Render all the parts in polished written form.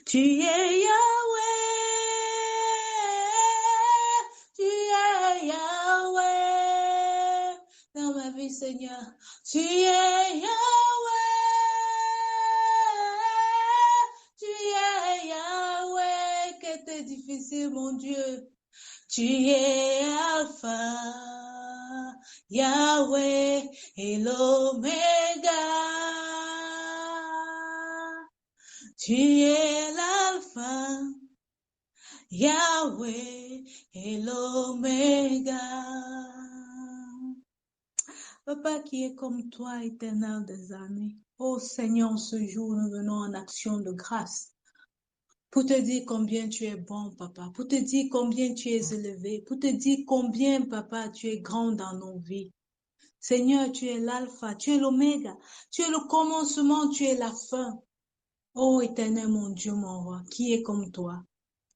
Tu es Yahweh, tu es Yahweh dans ma vie, Seigneur. Tu es Yahweh, tu es Yahweh, qu'était difficile, mon Dieu. Tu es Alpha, Yahweh et l'Oméga. Tu es l'Alpha, Yahweh et l'Oméga. Papa qui est comme toi, éternel des armées. Oh Seigneur, ce jour, nous venons en action de grâce pour te dire combien tu es bon, papa, pour te dire combien tu es élevé, pour te dire combien, papa, tu es grand dans nos vies. Seigneur, tu es l'alpha, tu es l'oméga, tu es le commencement, tu es la fin. Oh éternel, mon Dieu, mon roi, qui est comme toi?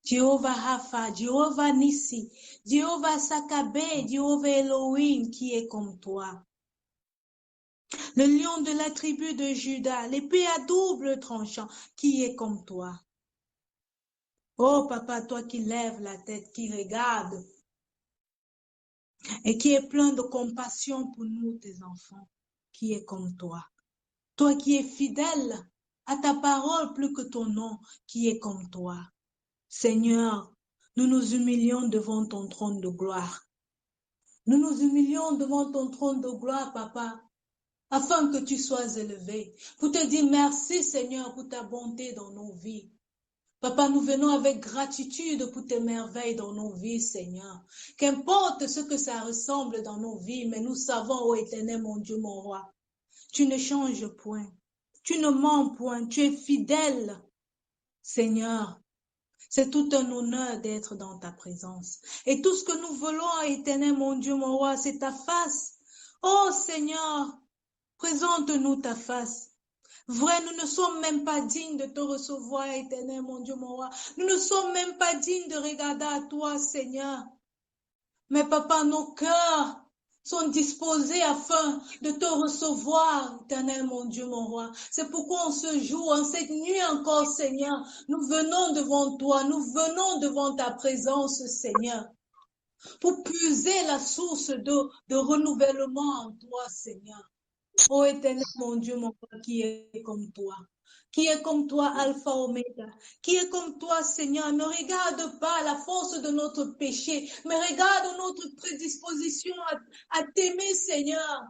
Jéhovah Rapha, Jéhovah Nissi, Jéhovah Sakabé, Jéhovah Elohim, qui est comme toi? Le lion de la tribu de Juda, l'épée à double tranchant, qui est comme toi? Oh papa, toi qui lèves la tête, qui regarde et qui est plein de compassion pour nous, tes enfants, qui est comme toi. Toi qui es fidèle à ta parole plus que ton nom, qui est comme toi. Seigneur, nous nous humilions devant ton trône de gloire. Nous nous humilions devant ton trône de gloire, papa, afin que tu sois élevé, pour te dire merci, Seigneur, pour ta bonté dans nos vies. Papa, nous venons avec gratitude pour tes merveilles dans nos vies, Seigneur. Qu'importe ce que ça ressemble dans nos vies, mais nous savons, ô éternel, mon Dieu, mon roi, tu ne changes point, tu ne mens point, tu es fidèle, Seigneur. C'est tout un honneur d'être dans ta présence. Et tout ce que nous voulons, éternel, mon Dieu, mon roi, c'est ta face. Oh Seigneur, présente-nous ta face. Vrai, nous ne sommes même pas dignes de te recevoir, éternel, mon Dieu, mon roi. Nous ne sommes même pas dignes de regarder à toi, Seigneur. Mais papa, nos cœurs sont disposés afin de te recevoir, éternel, mon Dieu, mon roi. C'est pourquoi en ce jour, en cette nuit encore, Seigneur, nous venons devant toi, nous venons devant ta présence, Seigneur, pour puiser la source de renouvellement en toi, Seigneur. Ô éternel, mon Dieu, mon Père, qui est comme toi? Qui est comme toi, Alpha Oméga? Qui est comme toi, Seigneur? Ne regarde pas la force de notre péché, mais regarde notre prédisposition à t'aimer, Seigneur.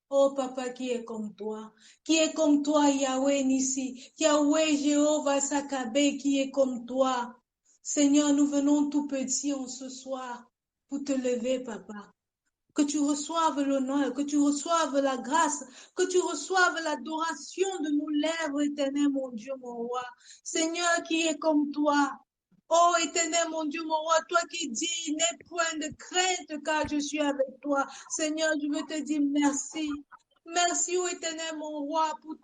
Oh Papa, qui est comme toi? Qui est comme toi, Yahweh Nissi? Yahweh Jéhovah Sakabé, qui est comme toi? Seigneur, nous venons tout petits en ce soir pour te lever, Papa. Que tu reçoives l'honneur, que tu reçoives la grâce, que tu reçoives l'adoration de nos lèvres, éternel, mon Dieu, mon roi. Seigneur qui est comme toi. Oh, éternel, mon Dieu, mon roi, toi qui dis, n'aie point de crainte car je suis avec toi. Seigneur, je veux te dire merci. Merci, ô éternel, mon roi, pour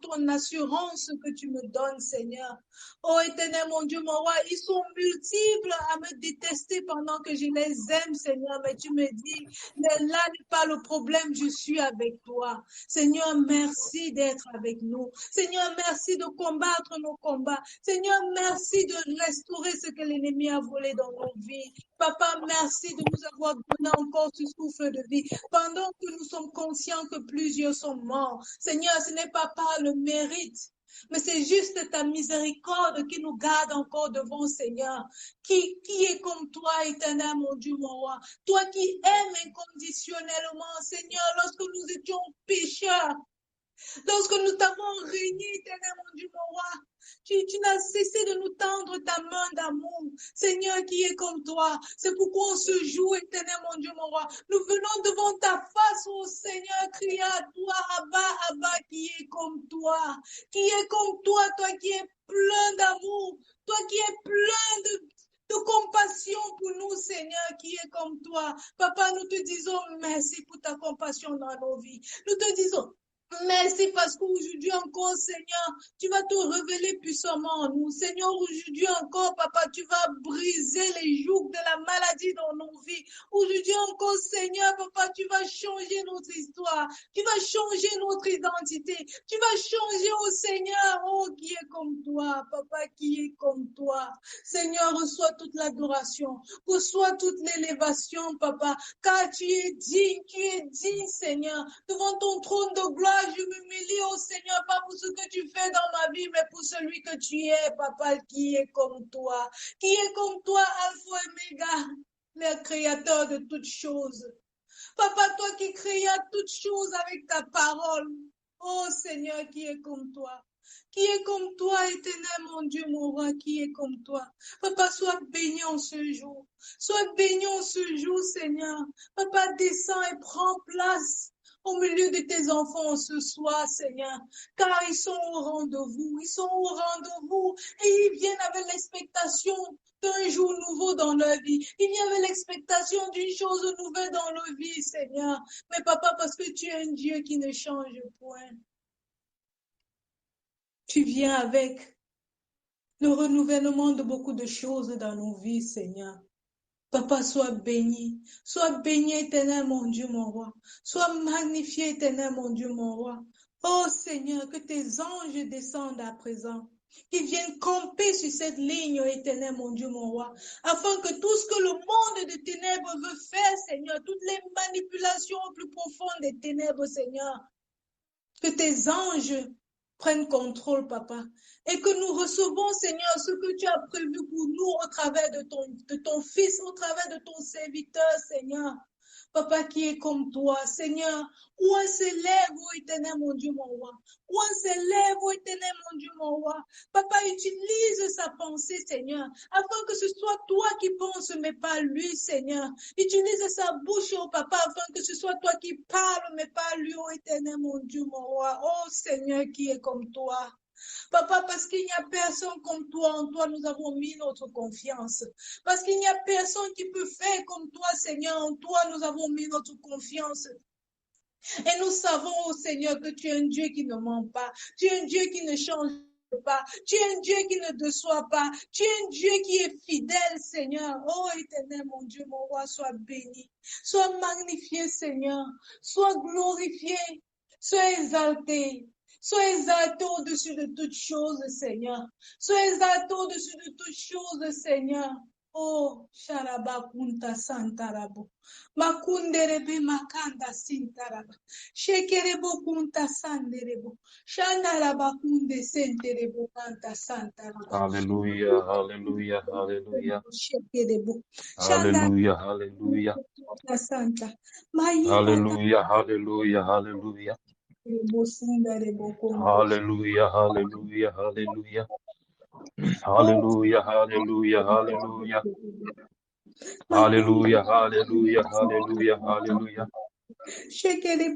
ton assurance que tu me donnes, Seigneur. Oh éternel, mon Dieu, mon roi, ils sont multiples à me détester pendant que je les aime, Seigneur, mais tu me dis, mais là n'est pas le problème, je suis avec toi. Seigneur, merci d'être avec nous. Seigneur, merci de combattre nos combats. Seigneur, merci de restaurer ce que l'ennemi a volé dans nos vies. Papa, merci de nous avoir donné encore ce souffle de vie. Pendant que nous sommes conscients que plusieurs sont morts. Seigneur, ce n'est pas par le mérite, mais c'est juste ta miséricorde qui nous garde encore devant, Seigneur. Qui est comme toi, éternel, mon Dieu, mon roi. Toi qui aimes inconditionnellement, Seigneur, lorsque nous étions pécheurs, lorsque nous t'avons régné, éternel, mon Dieu, mon roi. Tu n'as cessé de nous tendre ta main d'amour, Seigneur, qui est comme toi. C'est pourquoi on se joue, éternel, mon Dieu, mon roi. Nous venons devant ta face, ô Seigneur, crier à toi, Abba, Abba, qui est comme toi. Qui est comme toi, toi qui es plein d'amour, toi qui es plein de compassion pour nous, Seigneur, qui est comme toi. Papa, nous te disons merci pour ta compassion dans nos vies. Nous te disons Merci parce qu'aujourd'hui encore, Seigneur, tu vas te révéler puissamment en nous. Seigneur, aujourd'hui encore, Papa, tu vas briser les jougs de la maladie dans nos vies. Aujourd'hui encore, Seigneur, Papa, tu vas changer notre histoire. Tu vas changer notre identité. Tu vas changer, oh Seigneur, oh, qui est comme toi, Papa, qui est comme toi. Seigneur, reçois toute l'adoration, reçois toute l'élévation, Papa, car tu es digne, Seigneur. Devant ton trône de gloire, je m'humilie, oh Seigneur, pas pour ce que tu fais dans ma vie, mais pour celui que tu es, Papa, qui est comme toi, Alpha et Omega, le créateur de toutes choses. Papa, toi qui créas toutes choses avec ta parole, oh Seigneur, qui est comme toi. Qui est comme toi, éternel, mon Dieu, mon roi, qui est comme toi. Papa, sois béni en ce jour. Sois béni en ce jour, Seigneur. Papa, descends et prends place au milieu de tes enfants ce soir, Seigneur, car ils sont au rendez-vous, et ils viennent avec l'expectation d'un jour nouveau dans leur vie. Ils viennent avec l'expectation d'une chose nouvelle dans leur vie, Seigneur. Mais Papa, parce que tu es un Dieu qui ne change point. Tu viens avec le renouvellement de beaucoup de choses dans nos vies, Seigneur. Papa, sois béni, éternel, mon Dieu, mon roi. Sois magnifié, éternel, mon Dieu, mon roi. Oh Seigneur, que tes anges descendent à présent, qu'ils viennent camper sur cette ligne, éternel, mon Dieu, mon roi, afin que tout ce que le monde de ténèbres veut faire, Seigneur, toutes les manipulations plus profondes des ténèbres, Seigneur, que tes anges prennent contrôle, Papa, et que nous recevons, Seigneur, ce que tu as prévu pour nous au travers de ton Fils, au travers de ton serviteur, Seigneur. Papa, qui est comme toi, Seigneur, où on s'élève, ô éternel, mon Dieu, mon roi. Où on s'élève, ô éternel, mon Dieu, mon roi. Papa, utilise sa pensée, Seigneur, afin que ce soit toi qui penses, mais pas lui, Seigneur. Utilise sa bouche, oh Papa, afin que ce soit toi qui parles, mais pas lui, ô éternel, mon Dieu, mon roi. Oh Seigneur, qui est comme toi. Papa, parce qu'il n'y a personne comme toi, en toi nous avons mis notre confiance. Parce qu'il n'y a personne qui peut faire comme toi, Seigneur, en toi nous avons mis notre confiance. Et nous savons, oh Seigneur, que tu es un Dieu qui ne ment pas. Tu es un Dieu qui ne change pas. Tu es un Dieu qui ne déçoit pas. Tu es un Dieu qui est fidèle, Seigneur. Oh éternel, mon Dieu, mon roi, sois béni. Sois magnifié, Seigneur. Sois glorifié. Sois exalté. Sois exalté au-dessus de toutes choses, Seigneur. Sois exalté au-dessus de toutes choses, Seigneur. Oh, Sharabakunta Santarabo. Makunderebe Makanda Sintaraba. Shekerebo Kunta Sanderebo. Shandarabakunde Senterebo Kanta Santaraba. Hallelujah, hallelujah, hallelujah. Shekerebo. Hallelujah, hallelujah. Santa. Hallelujah, hallelujah, hallelujah. Hallelujah, hallelujah, hallelujah. Hallelujah, hallelujah, hallelujah. Hallelujah, hallelujah, hallelujah, hallelujah.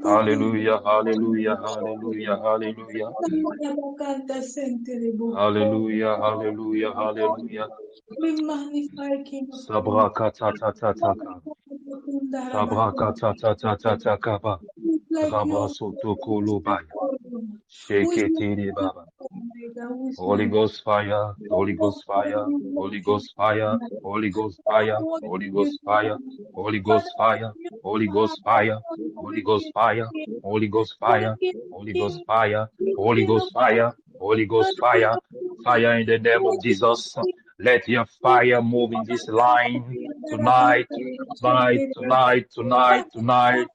Hallelujah, hallelujah, hallelujah, hallelujah. Hallelujah, hallelujah, hallelujah. We magnify King of Sabrakatatataka. Sabrakatatataka. Rabasotokolobaya. Sheketiri Baba. Holy Ghost fire, Holy Ghost fire, Holy Ghost fire, Holy Ghost fire, Holy Ghost fire, Holy Ghost fire, Holy Ghost fire, Holy Ghost fire, Holy Ghost fire, Holy Ghost fire, Holy Ghost fire, Holy Ghost fire, fire in the name of Jesus. Let your fire move in this line tonight, tonight, tonight, tonight, tonight.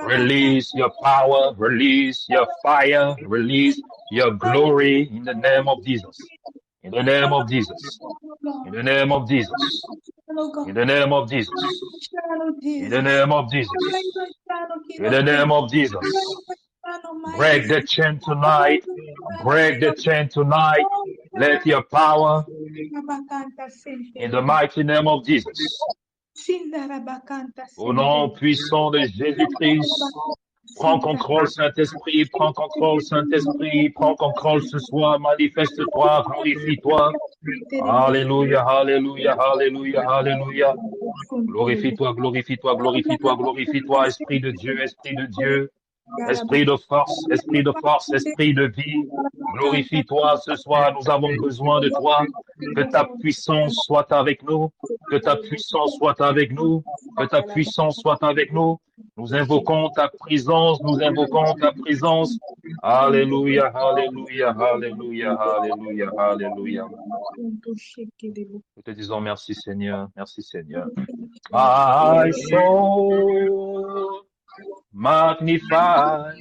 Release your power, release your fire, release your glory in the name of Jesus. In the name of Jesus. In the name of Jesus. In the name of Jesus. In the name of Jesus. In the name of Jesus. Break the chain tonight. Break the chain tonight. Let your power in the mighty name of Jesus. Au nom puissant de Jésus-Christ. Prends contrôle, Saint-Esprit, prends contrôle, Saint-Esprit, prends contrôle ce soir, manifeste-toi, glorifie-toi. Alléluia, alléluia, alléluia, alléluia. Glorifie-toi, glorifie-toi, glorifie-toi, glorifie-toi, Esprit de Dieu, Esprit de Dieu. esprit de force, esprit de force, esprit de vie. Glorifie-toi ce soir, nous avons besoin de toi. Que ta puissance soit avec nous, que ta puissance soit avec nous, que ta puissance soit avec nous. Nous invoquons ta présence, nous invoquons ta présence. Alléluia, alléluia, alléluia, alléluia, alléluia. Nous te disons merci Seigneur, merci Seigneur. My soul magnify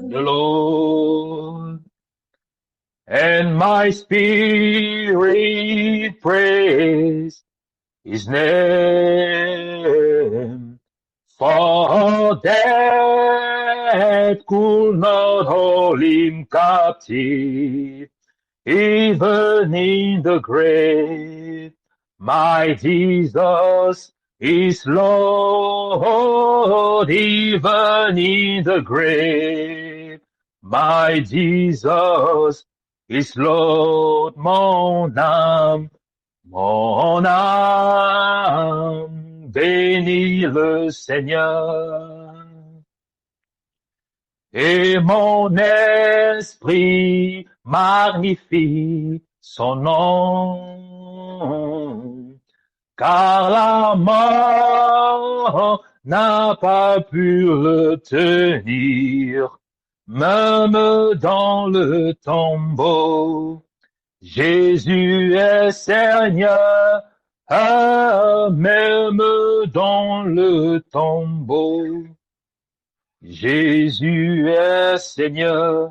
the Lord, and my spirit praise his name. For death could not hold him captive, even in the grave. My Jesus is Lord, even in the grave. My Jesus is Lord, mon âme bénis le Seigneur. Et mon esprit magnifie son nom, car la mort n'a pas pu le tenir, même dans le tombeau. Jésus est Seigneur, même dans le tombeau. Jésus est Seigneur.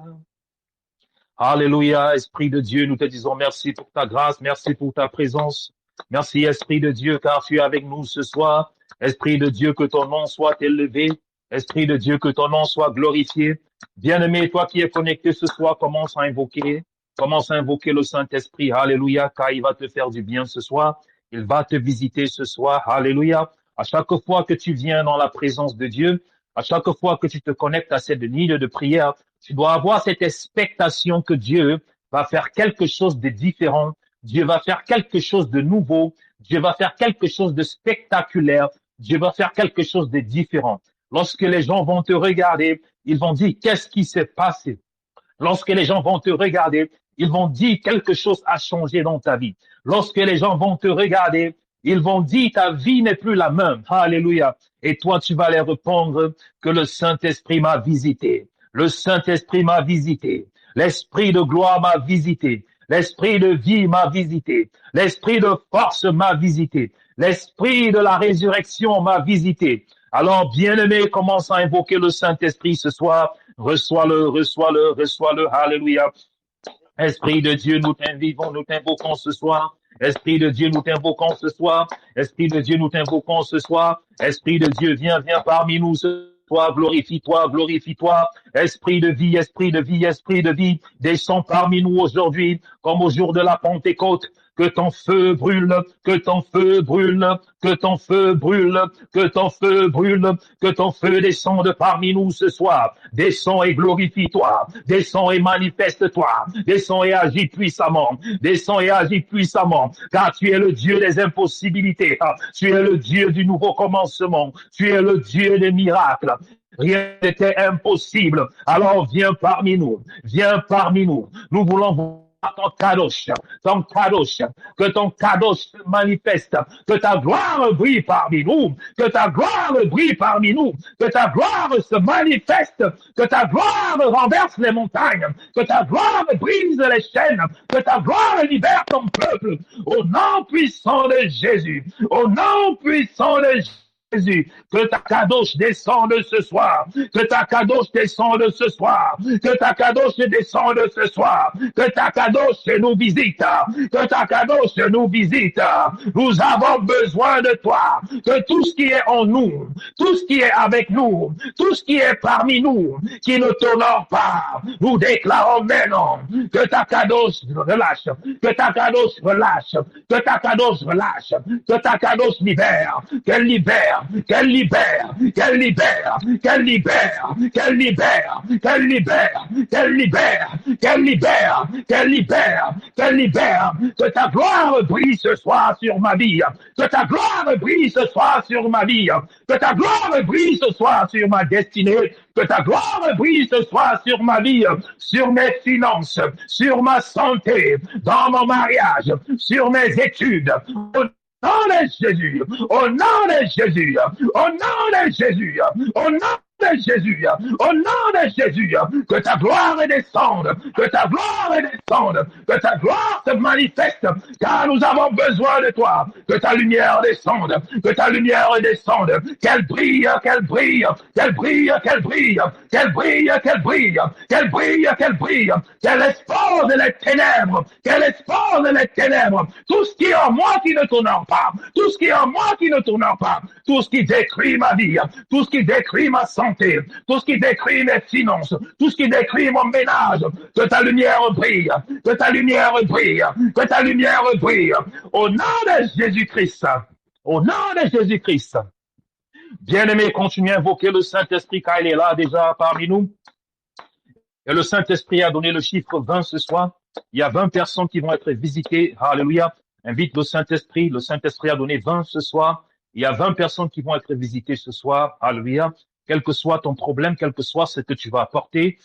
Alléluia, Esprit de Dieu, nous te disons merci pour ta grâce, merci pour ta présence. Merci, Esprit de Dieu, car tu es avec nous ce soir. Esprit de Dieu, que ton nom soit élevé. Esprit de Dieu, que ton nom soit glorifié. Bien-aimé, toi qui es connecté ce soir, commence à invoquer le Saint-Esprit. Alléluia, car il va te faire du bien ce soir. Il va te visiter ce soir. Alléluia. À chaque fois que tu viens dans la présence de Dieu, à chaque fois que tu te connectes à cette nuit de prière, tu dois avoir cette expectation que Dieu va faire quelque chose de différent. Dieu va faire quelque chose de nouveau. Dieu va faire quelque chose de spectaculaire. Dieu va faire quelque chose de différent. Lorsque les gens vont te regarder, ils vont dire, qu'est-ce qui s'est passé? Lorsque les gens vont te regarder, ils vont dire quelque chose a changé dans ta vie. Lorsque les gens vont te regarder, ils vont dire ta vie n'est plus la même. Alléluia. Et toi, tu vas leur répondre que le Saint-Esprit m'a visité. Le Saint-Esprit m'a visité. L'Esprit de gloire m'a visité. L'Esprit de vie m'a visité. L'Esprit de force m'a visité. L'Esprit de la résurrection m'a visité. Alors, bien-aimé, commence à invoquer le Saint-Esprit ce soir. Reçois-le, reçois-le, reçois-le. Alléluia. Esprit de Dieu, nous t'invoquons ce soir. Esprit de Dieu, nous t'invoquons ce soir. Esprit de Dieu, nous t'invoquons ce soir. Esprit de Dieu, viens parmi nous ce soir. Glorifie-toi, glorifie-toi. Esprit de vie, esprit de vie, esprit de vie. Descends parmi nous aujourd'hui, comme au jour de la Pentecôte. Que ton feu brûle, que ton feu brûle, que ton feu brûle, que ton feu brûle, que ton feu descende parmi nous ce soir. Descends et glorifie-toi, descends et manifeste-toi, descends et agis puissamment, descends et agis puissamment, car tu es le Dieu des impossibilités, tu es le Dieu du nouveau commencement, tu es le Dieu des miracles. Rien n'était impossible. Alors viens parmi nous, nous voulons ton kadosh, que ton kadosh se manifeste, que ta gloire brille parmi nous, que ta gloire brille parmi nous, que ta gloire se manifeste, que ta gloire renverse les montagnes, que ta gloire brise les chaînes, que ta gloire libère ton peuple, au nom puissant de Jésus, au nom puissant de Jésus, que ta kadosh descende ce soir, que ta kadosh descende ce soir, que ta kadosh descende ce soir, que ta kadosh nous visite, que ta kadosh nous visite. Nous avons besoin de toi, que tout ce qui est en nous, tout ce qui est avec nous, tout ce qui est parmi nous, qui ne t'honore pas, nous déclarons maintenant que ta kadosh relâche, que ta kadosh relâche, que ta kadosh relâche, que ta kadosh libère, qu'elle libère, libère, qu'elle libère, qu'elle libère, qu'elle libère, qu'elle libère, qu'elle libère, qu'elle libère, qu'elle libère, qu'elle libère, qu'elle libère, que ta gloire brille ce soir sur ma vie, que ta gloire brille ce soir sur ma vie, que ta gloire brille ce soir sur ma destinée, que ta gloire brille ce soir sur ma vie, sur mes finances, sur ma santé, dans mon mariage, sur mes études. Au nom de Jésus, au nom de Jésus, au nom de Jésus, au nom de Jésus, au nom de Jésus, que ta gloire descende, que ta gloire descende, que ta gloire se manifeste, car nous avons besoin de toi, que ta lumière descende, que ta lumière descende, qu'elle brille, qu'elle brille, qu'elle brille, qu'elle brille, qu'elle brille, qu'elle brille, qu'elle brille, qu'elle brille, qu'elle expose les ténèbres, qu'elle expose les ténèbres, tout ce qui est en moi qui ne t'honore pas, tout ce qui est en moi qui ne t'honore pas, tout ce qui détruit ma vie, tout ce qui détruit ma santé, tout ce qui détruit mes finances, tout ce qui détruit mon ménage, que ta lumière brille, que ta lumière brille, que ta lumière brille, au nom de Jésus-Christ, au nom de Jésus-Christ. Bien-aimé, continuez à invoquer le Saint-Esprit car il est là déjà parmi nous. Et le Saint-Esprit a donné le chiffre 20 ce soir. Il y a 20 personnes qui vont être visitées. Alléluia. Invite le Saint-Esprit. Le Saint-Esprit a donné 20 ce soir. Il y a 20 personnes qui vont être visitées ce soir. Alléluia. Quel que soit ton problème, quel que soit ce que tu vas apporter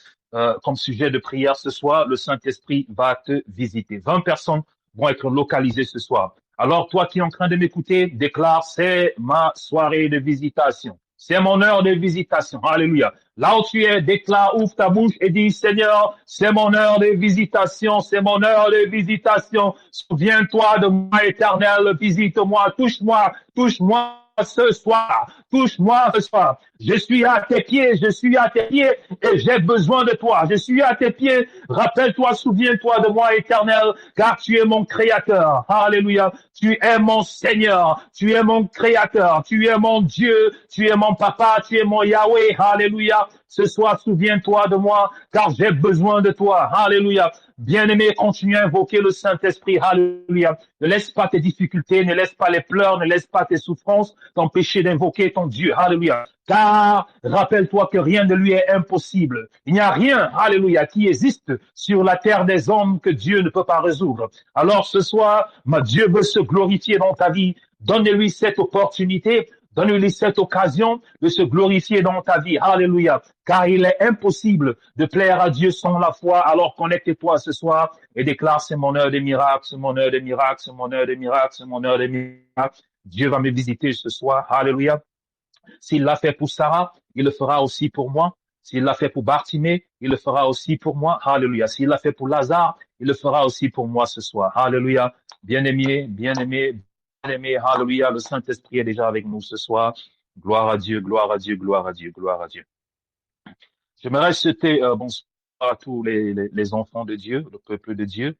comme sujet de prière ce soir, le Saint-Esprit va te visiter. 20 personnes vont être localisées ce soir. Alors toi qui es en train de m'écouter, déclare, c'est ma soirée de visitation. C'est mon heure de visitation. Alléluia. Là où tu es, déclare, ouvre ta bouche et dis, Seigneur, c'est mon heure de visitation, c'est mon heure de visitation. Souviens-toi de moi, Éternel, visite-moi, touche-moi, touche-moi ce soir, touche-moi ce soir. Je suis à tes pieds et j'ai besoin de toi. Je suis à tes pieds. Rappelle-toi, souviens-toi de moi, Éternel, car tu es mon créateur. Alléluia. Tu es mon Seigneur. Tu es mon créateur. Tu es mon Dieu. Tu es mon papa. Tu es mon Yahweh. Alléluia. Ce soir, souviens-toi de moi, car j'ai besoin de toi. Alléluia. Bien-aimé, continue à invoquer le Saint-Esprit. Alléluia. Ne laisse pas tes difficultés, ne laisse pas les pleurs, ne laisse pas tes souffrances t'empêcher d'invoquer ton Dieu. Alléluia. Car rappelle-toi que rien de lui est impossible. Il n'y a rien, alléluia, qui existe sur la terre des hommes que Dieu ne peut pas résoudre. Alors ce soir, Dieu veut se glorifier dans ta vie. Donne-lui cette opportunité. Donne-lui cette occasion de se glorifier dans ta vie. Alléluia. Car il est impossible de plaire à Dieu sans la foi. Alors connecte-toi ce soir et déclare, c'est mon heure de miracle, c'est mon heure de miracle, c'est mon heure de miracle, c'est mon heure de miracle. Dieu va me visiter ce soir. Alléluia. S'il l'a fait pour Sarah, il le fera aussi pour moi. S'il l'a fait pour Bartimée, il le fera aussi pour moi. Alléluia. S'il l'a fait pour Lazare, il le fera aussi pour moi ce soir. Alléluia. Bien-aimé, bien-aimé, bien-aimé. Alléluia. Le Saint-Esprit est déjà avec nous ce soir. Gloire à Dieu, gloire à Dieu, gloire à Dieu, gloire à Dieu. J'aimerais souhaiter bonsoir à tous les enfants de Dieu, le peuple de Dieu,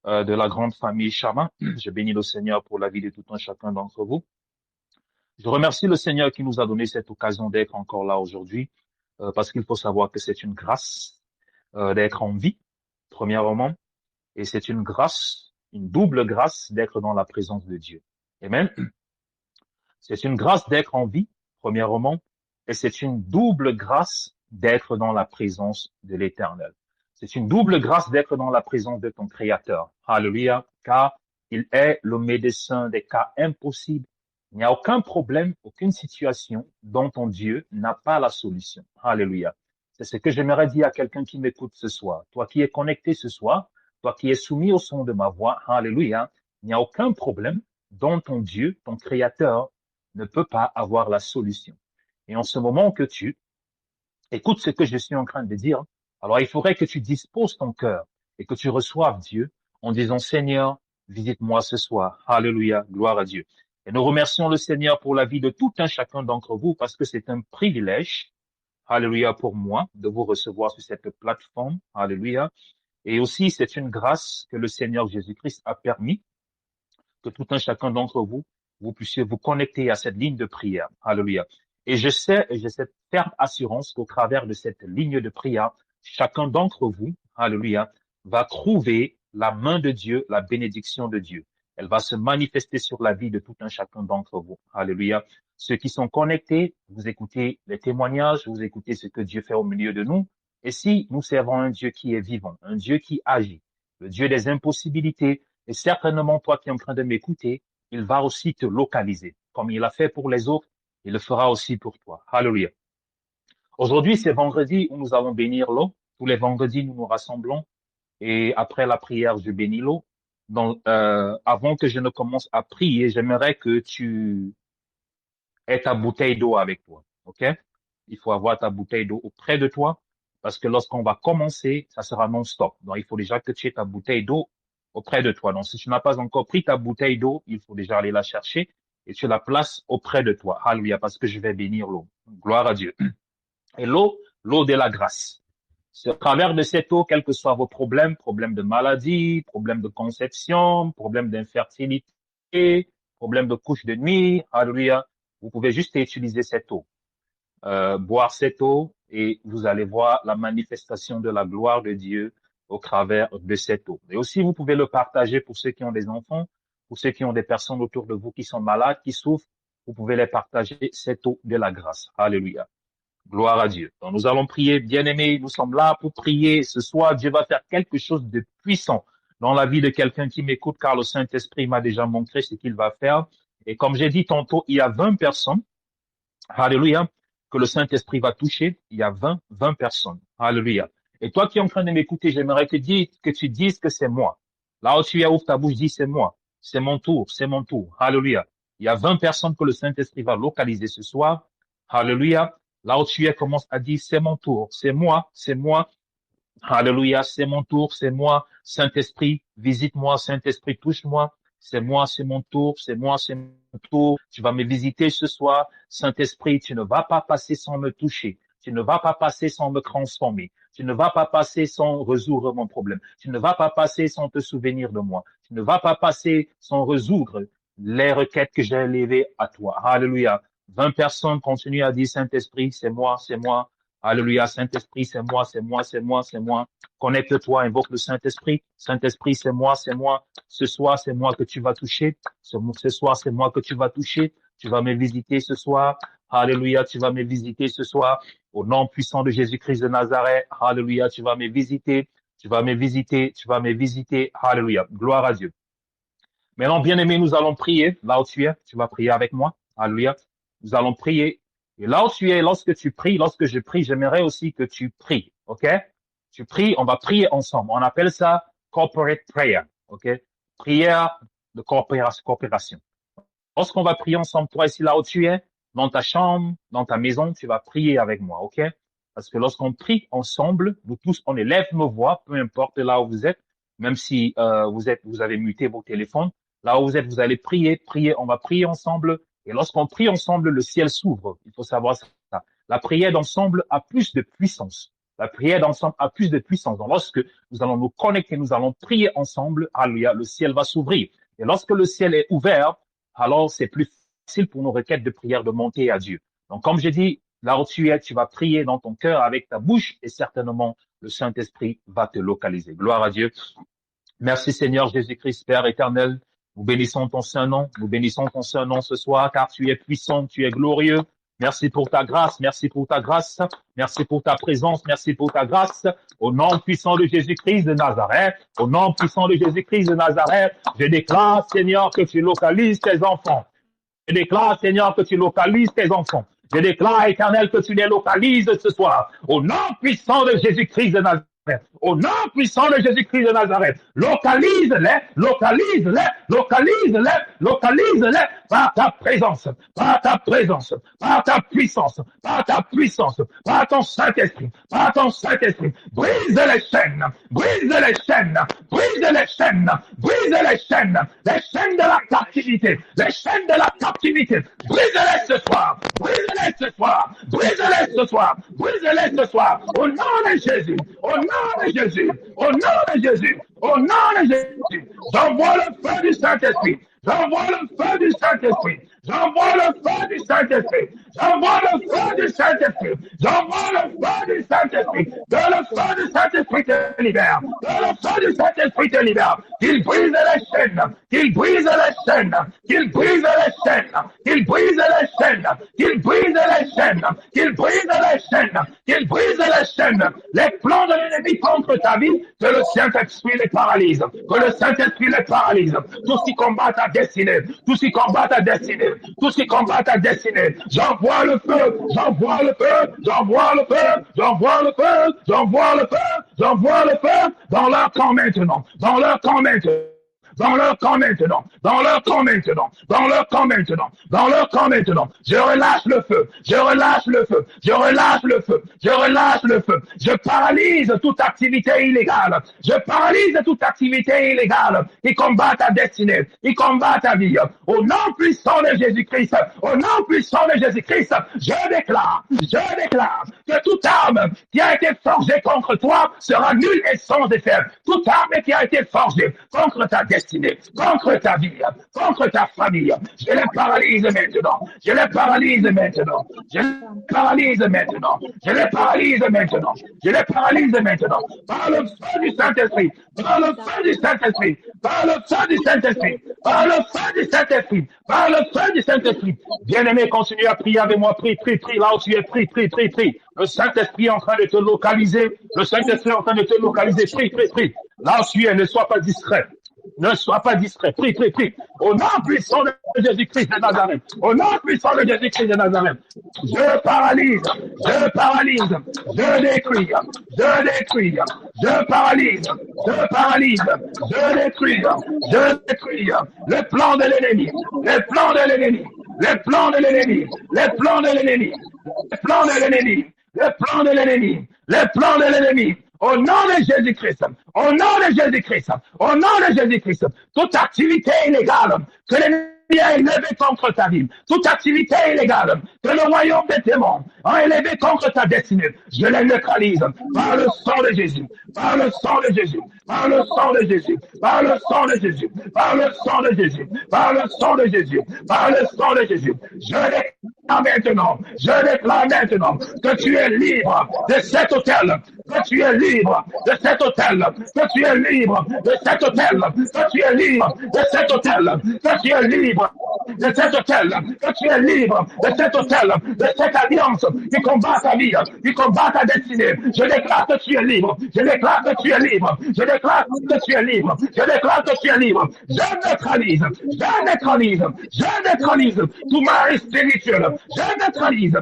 de la grande famille Chama. Je bénis le Seigneur pour la vie de tout un chacun d'entre vous. Je remercie le Seigneur qui nous a donné cette occasion d'être encore là aujourd'hui, parce qu'il faut savoir que c'est une grâce d'être en vie, premièrement, et c'est une grâce, une double grâce d'être dans la présence de Dieu. Amen. C'est une grâce d'être en vie, premièrement, et c'est une double grâce d'être dans la présence de l'Éternel. C'est une double grâce d'être dans la présence de ton Créateur. Alléluia, car il est le médecin des cas impossibles. Il n'y a aucun problème, aucune situation dont ton Dieu n'a pas la solution. Alléluia. C'est ce que j'aimerais dire à quelqu'un qui m'écoute ce soir. Toi qui es connecté ce soir, toi qui es soumis au son de ma voix. Alléluia. Il n'y a aucun problème dont ton Dieu, ton Créateur, ne peut pas avoir la solution. Et en ce moment que tu écoutes ce que je suis en train de dire, alors il faudrait que tu disposes ton cœur et que tu reçoives Dieu en disant, Seigneur, visite-moi ce soir. Alléluia, gloire à Dieu. Et nous remercions le Seigneur pour la vie de tout un chacun d'entre vous parce que c'est un privilège, alléluia, pour moi de vous recevoir sur cette plateforme, alléluia. Et aussi, c'est une grâce que le Seigneur Jésus-Christ a permis que tout un chacun d'entre vous, vous puissiez vous connecter à cette ligne de prière, alléluia. Et je sais, et j'ai cette ferme assurance qu'au travers de cette ligne de prière, chacun d'entre vous, alléluia, va trouver la main de Dieu, la bénédiction de Dieu. Elle va se manifester sur la vie de tout un chacun d'entre vous. Alléluia. ceux qui sont connectés, vous écoutez les témoignages, vous écoutez ce que Dieu fait au milieu de nous. Et si nous servons un Dieu qui est vivant, un Dieu qui agit, le Dieu des impossibilités, et certainement toi qui es en train de m'écouter, il va aussi te localiser. Comme il a fait pour les autres, il le fera aussi pour toi. Alléluia. Aujourd'hui, c'est vendredi où nous allons bénir l'eau. Tous les vendredis, nous nous rassemblons et après la prière, je bénis l'eau. Donc, avant que je ne commence à prier, j'aimerais que tu aies ta bouteille d'eau avec toi. OK? Il faut avoir ta bouteille d'eau auprès de toi parce que lorsqu'on va commencer, ça sera non-stop. Donc, il faut déjà que tu aies ta bouteille d'eau auprès de toi. Donc, si tu n'as pas encore pris ta bouteille d'eau, il faut déjà aller la chercher et tu la places auprès de toi. Alléluia, parce que je vais bénir l'eau. Gloire à Dieu. Et l'eau de la grâce. C'est au travers de cette eau, quels que soient vos problèmes, problèmes de maladie, problèmes de conception, problèmes d'infertilité, problèmes de couche de nuit, alléluia, vous pouvez juste utiliser cette eau. Boire cette eau et vous allez voir la manifestation de la gloire de Dieu au travers de cette eau. Et aussi, vous pouvez le partager pour ceux qui ont des enfants, pour ceux qui ont des personnes autour de vous qui sont malades, qui souffrent, vous pouvez les partager cette eau de la grâce. Alléluia. Gloire à Dieu. Donc, nous allons prier, bien-aimés, nous sommes là pour prier. Ce soir, Dieu va faire quelque chose de puissant dans la vie de quelqu'un qui m'écoute, car le Saint-Esprit m'a déjà montré ce qu'il va faire. Et comme j'ai dit tantôt, il y a 20 personnes, alléluia, que le Saint-Esprit va toucher. Il y a 20 personnes, alléluia. Et toi qui es en train de m'écouter, j'aimerais que tu dises que c'est moi. Là où tu es, ouvre ta bouche, dis c'est moi. C'est mon tour, c'est mon tour. Alléluia. Il y a 20 personnes que le Saint-Esprit va localiser ce soir. Alléluia. Là où tu es, commence à dire, c'est mon tour, c'est moi, c'est moi. Alléluia, c'est mon tour, c'est moi. Saint-Esprit, visite-moi, Saint-Esprit, touche-moi. C'est moi, c'est mon tour, c'est moi, c'est mon tour. Tu vas me visiter ce soir. Saint-Esprit, tu ne vas pas passer sans me toucher. Tu ne vas pas passer sans me transformer. Tu ne vas pas passer sans résoudre mon problème. Tu ne vas pas passer sans te souvenir de moi. Tu ne vas pas passer sans résoudre les requêtes que j'ai élevées à toi. Alléluia. 20 personnes continuent à dire Saint-Esprit, c'est moi, c'est moi. Alléluia, Saint-Esprit, c'est moi, c'est moi, c'est moi, c'est moi. Connecte-toi, invoque le Saint-Esprit. Saint-Esprit, c'est moi, c'est moi. Ce soir, c'est moi que tu vas toucher. Ce soir, c'est moi que tu vas toucher. Tu vas me visiter ce soir. Alléluia, tu vas me visiter ce soir. Au nom puissant de Jésus-Christ de Nazareth. Alléluia, tu vas me visiter. Tu vas me visiter. Tu vas me visiter. Alléluia. Gloire à Dieu. Maintenant, bien-aimé, nous allons prier. Là où tu es, tu vas prier avec moi. Alléluia. Nous allons prier. Et là où tu es, lorsque tu pries, lorsque je prie, j'aimerais aussi que tu pries. OK? Tu pries, on va prier ensemble. On appelle ça corporate prayer. OK? Prière de coopération. Lorsqu'on va prier ensemble, toi ici, là où tu es, dans ta chambre, dans ta maison, tu vas prier avec moi. OK? Parce que lorsqu'on prie ensemble, nous tous, on élève nos voix, peu importe là où vous êtes, même si vous avez muté vos téléphones. Là où vous êtes, vous allez prier, on va prier ensemble. Et lorsqu'on prie ensemble, le ciel s'ouvre. Il faut savoir ça. La prière d'ensemble a plus de puissance. La prière d'ensemble a plus de puissance. Donc, lorsque nous allons nous connecter, nous allons prier ensemble, alléluia, le ciel va s'ouvrir. Et lorsque le ciel est ouvert, alors c'est plus facile pour nos requêtes de prière de monter à Dieu. Donc, comme je dis, là où tu es, tu vas prier dans ton cœur avec ta bouche et certainement le Saint-Esprit va te localiser. Gloire à Dieu. Merci Seigneur Jésus-Christ, Père éternel. Nous bénissons ton Saint-Nom, nous bénissons ton Saint-Nom ce soir, car tu es puissant, tu es glorieux. Merci pour ta grâce, merci pour ta grâce, merci pour ta présence, merci pour ta grâce. Au nom puissant de Jésus-Christ de Nazareth, au nom puissant de Jésus-Christ de Nazareth, je déclare, Seigneur, que tu localises tes enfants. Je déclare, Seigneur, que tu localises tes enfants. Je déclare, Éternel, que tu les localises ce soir. Au nom puissant de Jésus-Christ de Nazareth. Au nom puissant de Jésus-Christ de Nazareth, localise-les, localise-les, localise-les, localise-les par ta présence, par ta présence, par ta puissance, par ta puissance, par ton Saint-Esprit, par ton Saint-Esprit. Brise les chaînes, brise les chaînes, brise les chaînes, brise les chaînes de la captivité, les chaînes de la captivité. Brise-les ce soir, brise-les ce soir, brise-les ce soir, brise-les ce soir. Au nom de Jésus, au nom de Jésus, au nom de Jésus, au nom de Jésus, j'envoie le feu du Saint-Esprit, j'envoie le feu du Saint-Esprit, J'envoie le feu du Saint-Esprit. J'envoie le feu du Saint-Esprit. J'envoie le feu du Saint-Esprit. Que le feu du Saint-Esprit te libère. Que le feu du Saint-Esprit te libère. Qu'il brise les chaînes. Qu'il brise les chaînes. Qu'il brise les chaînes. Qu'il brise les chaînes. Qu'il brise les chaînes. Qu'il brise les chaînes. Qu'il brise les chaînes. Les plans de l'ennemi contre ta vie, que le Saint-Esprit les paralyse. Que le Saint-Esprit les paralyse. Tous qui combattent ta destinée. Tous qui combattent ta destinée. Tous qui combattent ta destinée. J'envoie le feu. J'envoie le feu. J'envoie le feu. J'envoie le feu. J'envoie le feu. J'envoie le feu dans leur camp maintenant. Dans leur camp maintenant. Dans leur camp maintenant, dans leur camp maintenant, dans leur camp maintenant, dans leur camp maintenant. Je relâche le feu, je relâche le feu, je relâche le feu, je relâche le feu. Je paralyse toute activité illégale, je paralyse toute activité illégale qui combat ta destinée, qui combat ta vie. Au nom puissant de Jésus-Christ, au nom puissant de Jésus-Christ, je déclare que toute arme qui a été forgée contre toi sera nulle et sans effet. Toute arme qui a été forgée contre ta destinée, contre ta vie, contre ta famille. Je les paralyse maintenant. Je les paralyse maintenant. Je les paralyse maintenant. Je les paralyse maintenant. Je les paralyse maintenant. Par le feu du Saint-Esprit. Par le feu du Saint-Esprit. Par le feu du Saint-Esprit. Par le feu du Saint-Esprit. Par le feu du Saint-Esprit. Bien-aimé, continue à prier avec moi. Prie, prie, prie. Là où tu es, prie, prie, prie, prie. Le Saint-Esprit est en train de te localiser. Le Saint-Esprit est en train de te localiser. Prie, prie, prie. Là où tu es, ne sois pas distrait. Ne sois pas distrait. Prie, prie, prie. Au nom puissant de Jésus-Christ de Nazareth. Au nom puissant de Jésus-Christ de Nazareth. Je paralyse. Je paralyse. Je détruis. Je détruis. Je paralyse. Je paralyse. Je détruis. Je détruis. Le plan de l'ennemi. Le plan de l'ennemi. Le plan de l'ennemi. Le plan de l'ennemi. Le plan de l'ennemi. Le plan de l'ennemi. Le plan de l'ennemi. Au nom de Jésus-Christ, au nom de Jésus-Christ, au nom de Jésus-Christ, toute activité illégale que l'ennemi a élevée contre ta vie, toute activité illégale que le royaume des démons a élevée contre ta destinée, je les neutralise par le sang de Jésus, par le sang de Jésus, par le sang de Jésus, par le sang de Jésus, par le sang de Jésus, par le sang de Jésus, par le sang de Jésus. Je déclare maintenant que tu es libre de cet hôtel, que tu es libre de cet hôtel, que tu es libre de cet hôtel, que tu es libre de cet hôtel, que tu es libre de cet hôtel, que tu es libre de cet hôtel, de cette alliance qui combat ta vie, qui combat ta destinée. Je déclare que tu es libre, je déclare que tu es libre, je déclare que tu es libre, je déclare que tu es libre. Je neutralise tout mari spirituel, je neutralise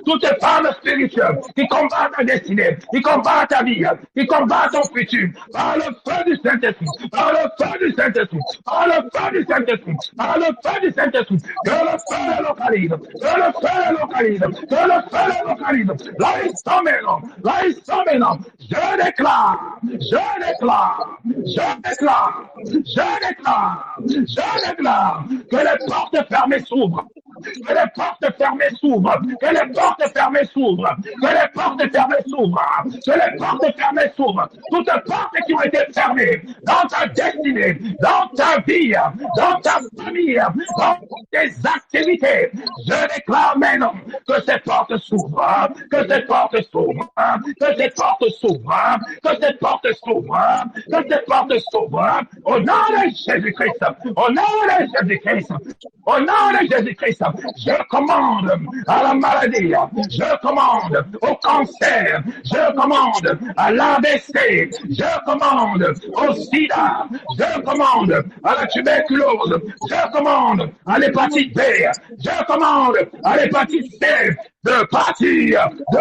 toutes les femmes spirituelles qui combattent ta destinée, qui combattent ta vie, qui combattent ton futur, par le feu du Saint-Esprit, par le feu du Saint-Esprit, par le feu du Saint-Esprit, par le feu du Saint-Esprit, que le feu les localise, que le feu les localise, que le feu les localise. Là ils sont maintenant, je déclare que les portes fermées s'ouvrent. Que les portes fermées s'ouvrent. Que les portes fermées s'ouvrent. Que les portes fermées s'ouvrent. Que les portes fermées s'ouvrent. Toutes les portes qui ont été fermées dans ta destinée, dans ta vie, dans ta famille, dans tes activités. Je déclare maintenant que ces portes s'ouvrent. Que ces portes s'ouvrent. Que ces portes s'ouvrent. Que ces portes s'ouvrent. Que ces portes s'ouvrent. Au nom de Jésus-Christ. Au nom de Jésus-Christ. Au nom de Jésus-Christ. Je commande à la maladie, je commande au cancer, je commande à l'AVC, je commande au sida, je commande à la tuberculose, je commande à l'hépatite B, je commande à l'hépatite C, de partir, de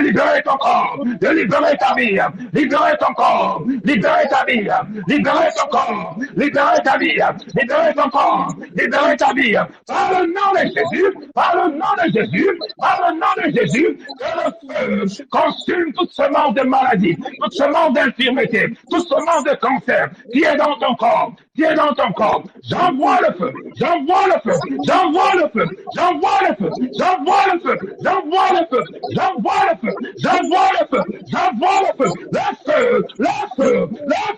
libérer ton corps, de libérer ta vie, libérer ton corps, libérer ta vie, libérer ton corps, libérer ta vie, libérer ton corps, libérer ta vie, par le nom de Jésus, par le nom de Jésus, par le nom de Jésus, que le feu consume toute semence de maladie, toute semence d'infirmité, toute semence de cancer qui est dans ton corps, qui est dans ton corps. J'envoie le feu, j'envoie le feu, j'envoie le feu, j'envoie le feu, j'envoie le feu, j'envoie le feu, j'envoie le feu, j'envoie le feu, j'envoie le feu, le feu, le feu, le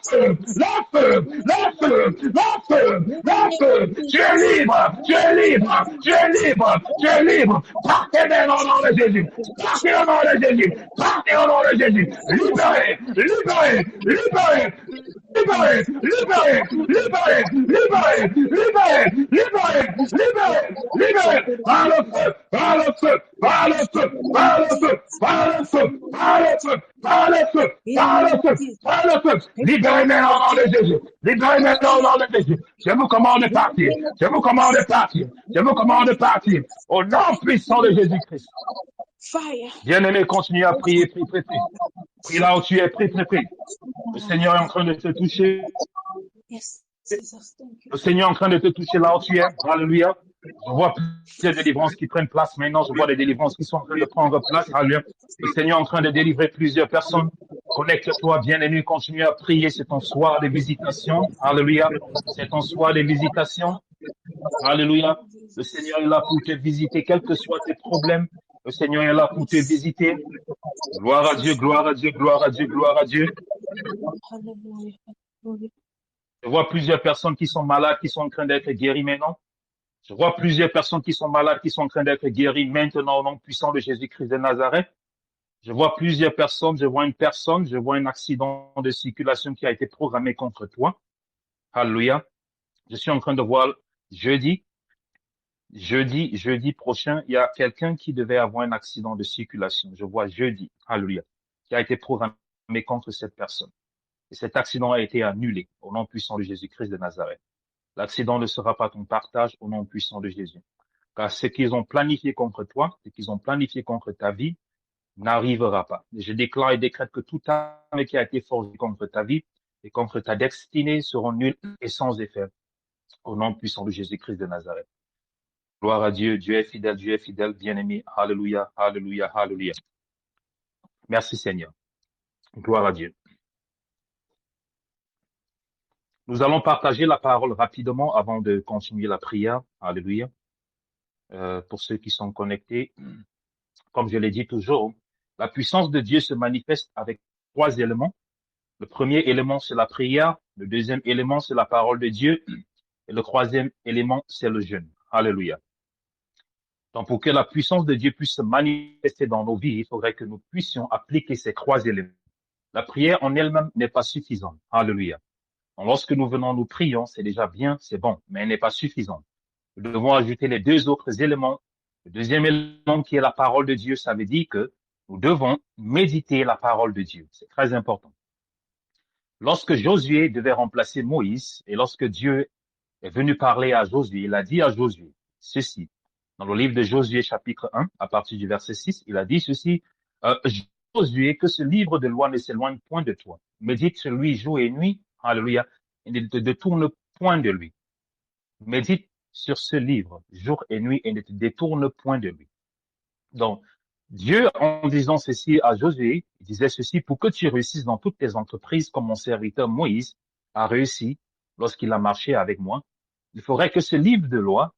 libre, tu es libre, tu es libre, tu es libre. Partez maintenant au nom de Jésus. Partez au nom de Jésus. Partez au nom de Jésus. Libérez, libérez, libérez. Libérez, libérez, libérez, libérez, libérez, libérez, libérez, libérez, par le feu, par le feu, par le feu, par le feu, par le feu, par le feu, par le feu, par le feu, par le feu. Libérez maintenant au nom de Jésus. Libérez maintenant au nom de Jésus. Je vous commande de partir. Je vous commande de partir. Je vous commande de partir. Au nom puissant de Jésus-Christ. Bien-aimé, continue à prier, prie, prie, prie. Prie là où tu es, prie, prie, prie. Le Seigneur est en train de te toucher. Le Seigneur est en train de te toucher là où tu es. Alléluia. Je vois plusieurs délivrances qui prennent place maintenant. Je vois des délivrances qui sont en train de prendre place. Alléluia. Le Seigneur est en train de délivrer plusieurs personnes. Connecte-toi, bien-aimé. Continue à prier. C'est ton soir de visitation. Alléluia. C'est ton soir de visitation. Alléluia. Le Seigneur est là pour te visiter, quels que soient tes problèmes. Le Seigneur est là pour te visiter. Gloire à Dieu, gloire à Dieu, gloire à Dieu, gloire à Dieu. Je vois plusieurs personnes qui sont malades, qui sont en train d'être guéries maintenant. Je vois plusieurs personnes qui sont malades, qui sont en train d'être guéries maintenant au nom puissant de Jésus-Christ de Nazareth. Je vois plusieurs personnes, je vois une personne, je vois un accident de circulation qui a été programmé contre toi. Alléluia. Je suis en train de voir jeudi prochain, il y a quelqu'un qui devait avoir un accident de circulation. Je vois jeudi, alléluia, qui a été programmé contre cette personne. Et cet accident a été annulé au nom puissant de Jésus-Christ de Nazareth. L'accident ne sera pas ton partage au nom puissant de Jésus. Car ce qu'ils ont planifié contre toi, ce qu'ils ont planifié contre ta vie, n'arrivera pas. Je déclare et décrète que tout arme qui a été forgé contre ta vie et contre ta destinée seront nuls et sans effet au nom puissant de Jésus-Christ de Nazareth. Gloire à Dieu, Dieu est fidèle, bien-aimé. Alléluia, alléluia, alléluia. Merci Seigneur. Gloire à Dieu. Nous allons partager la parole rapidement avant de continuer la prière. Alléluia. Pour ceux qui sont connectés, comme je l'ai dit toujours, la puissance de Dieu se manifeste avec 3 éléments. Le premier élément, c'est la prière. Le deuxième élément, c'est la parole de Dieu. Et le troisième élément, c'est le jeûne. Alléluia. Donc, pour que la puissance de Dieu puisse se manifester dans nos vies, il faudrait que nous puissions appliquer ces 3 éléments. La prière en elle-même n'est pas suffisante. Alléluia. Donc, lorsque nous venons, nous prions, c'est déjà bien, c'est bon, mais elle n'est pas suffisante. Nous devons ajouter les 2 autres éléments. Le deuxième élément qui est la parole de Dieu, ça veut dire que nous devons méditer la parole de Dieu. C'est très important. Lorsque Josué devait remplacer Moïse et lorsque Dieu est venu parler à Josué, il a dit à Josué ceci. Dans le livre de Josué, chapitre 1, à partir du verset 6, il a dit ceci, Josué, que ce livre de loi ne s'éloigne point de toi. Médite sur lui jour et nuit, alléluia, et ne te détourne point de lui. Médite sur ce livre jour et nuit et ne te détourne point de lui. Donc, Dieu, en disant ceci à Josué, il disait ceci, pour que tu réussisses dans toutes tes entreprises comme mon serviteur Moïse a réussi lorsqu'il a marché avec moi, il faudrait que ce livre de loi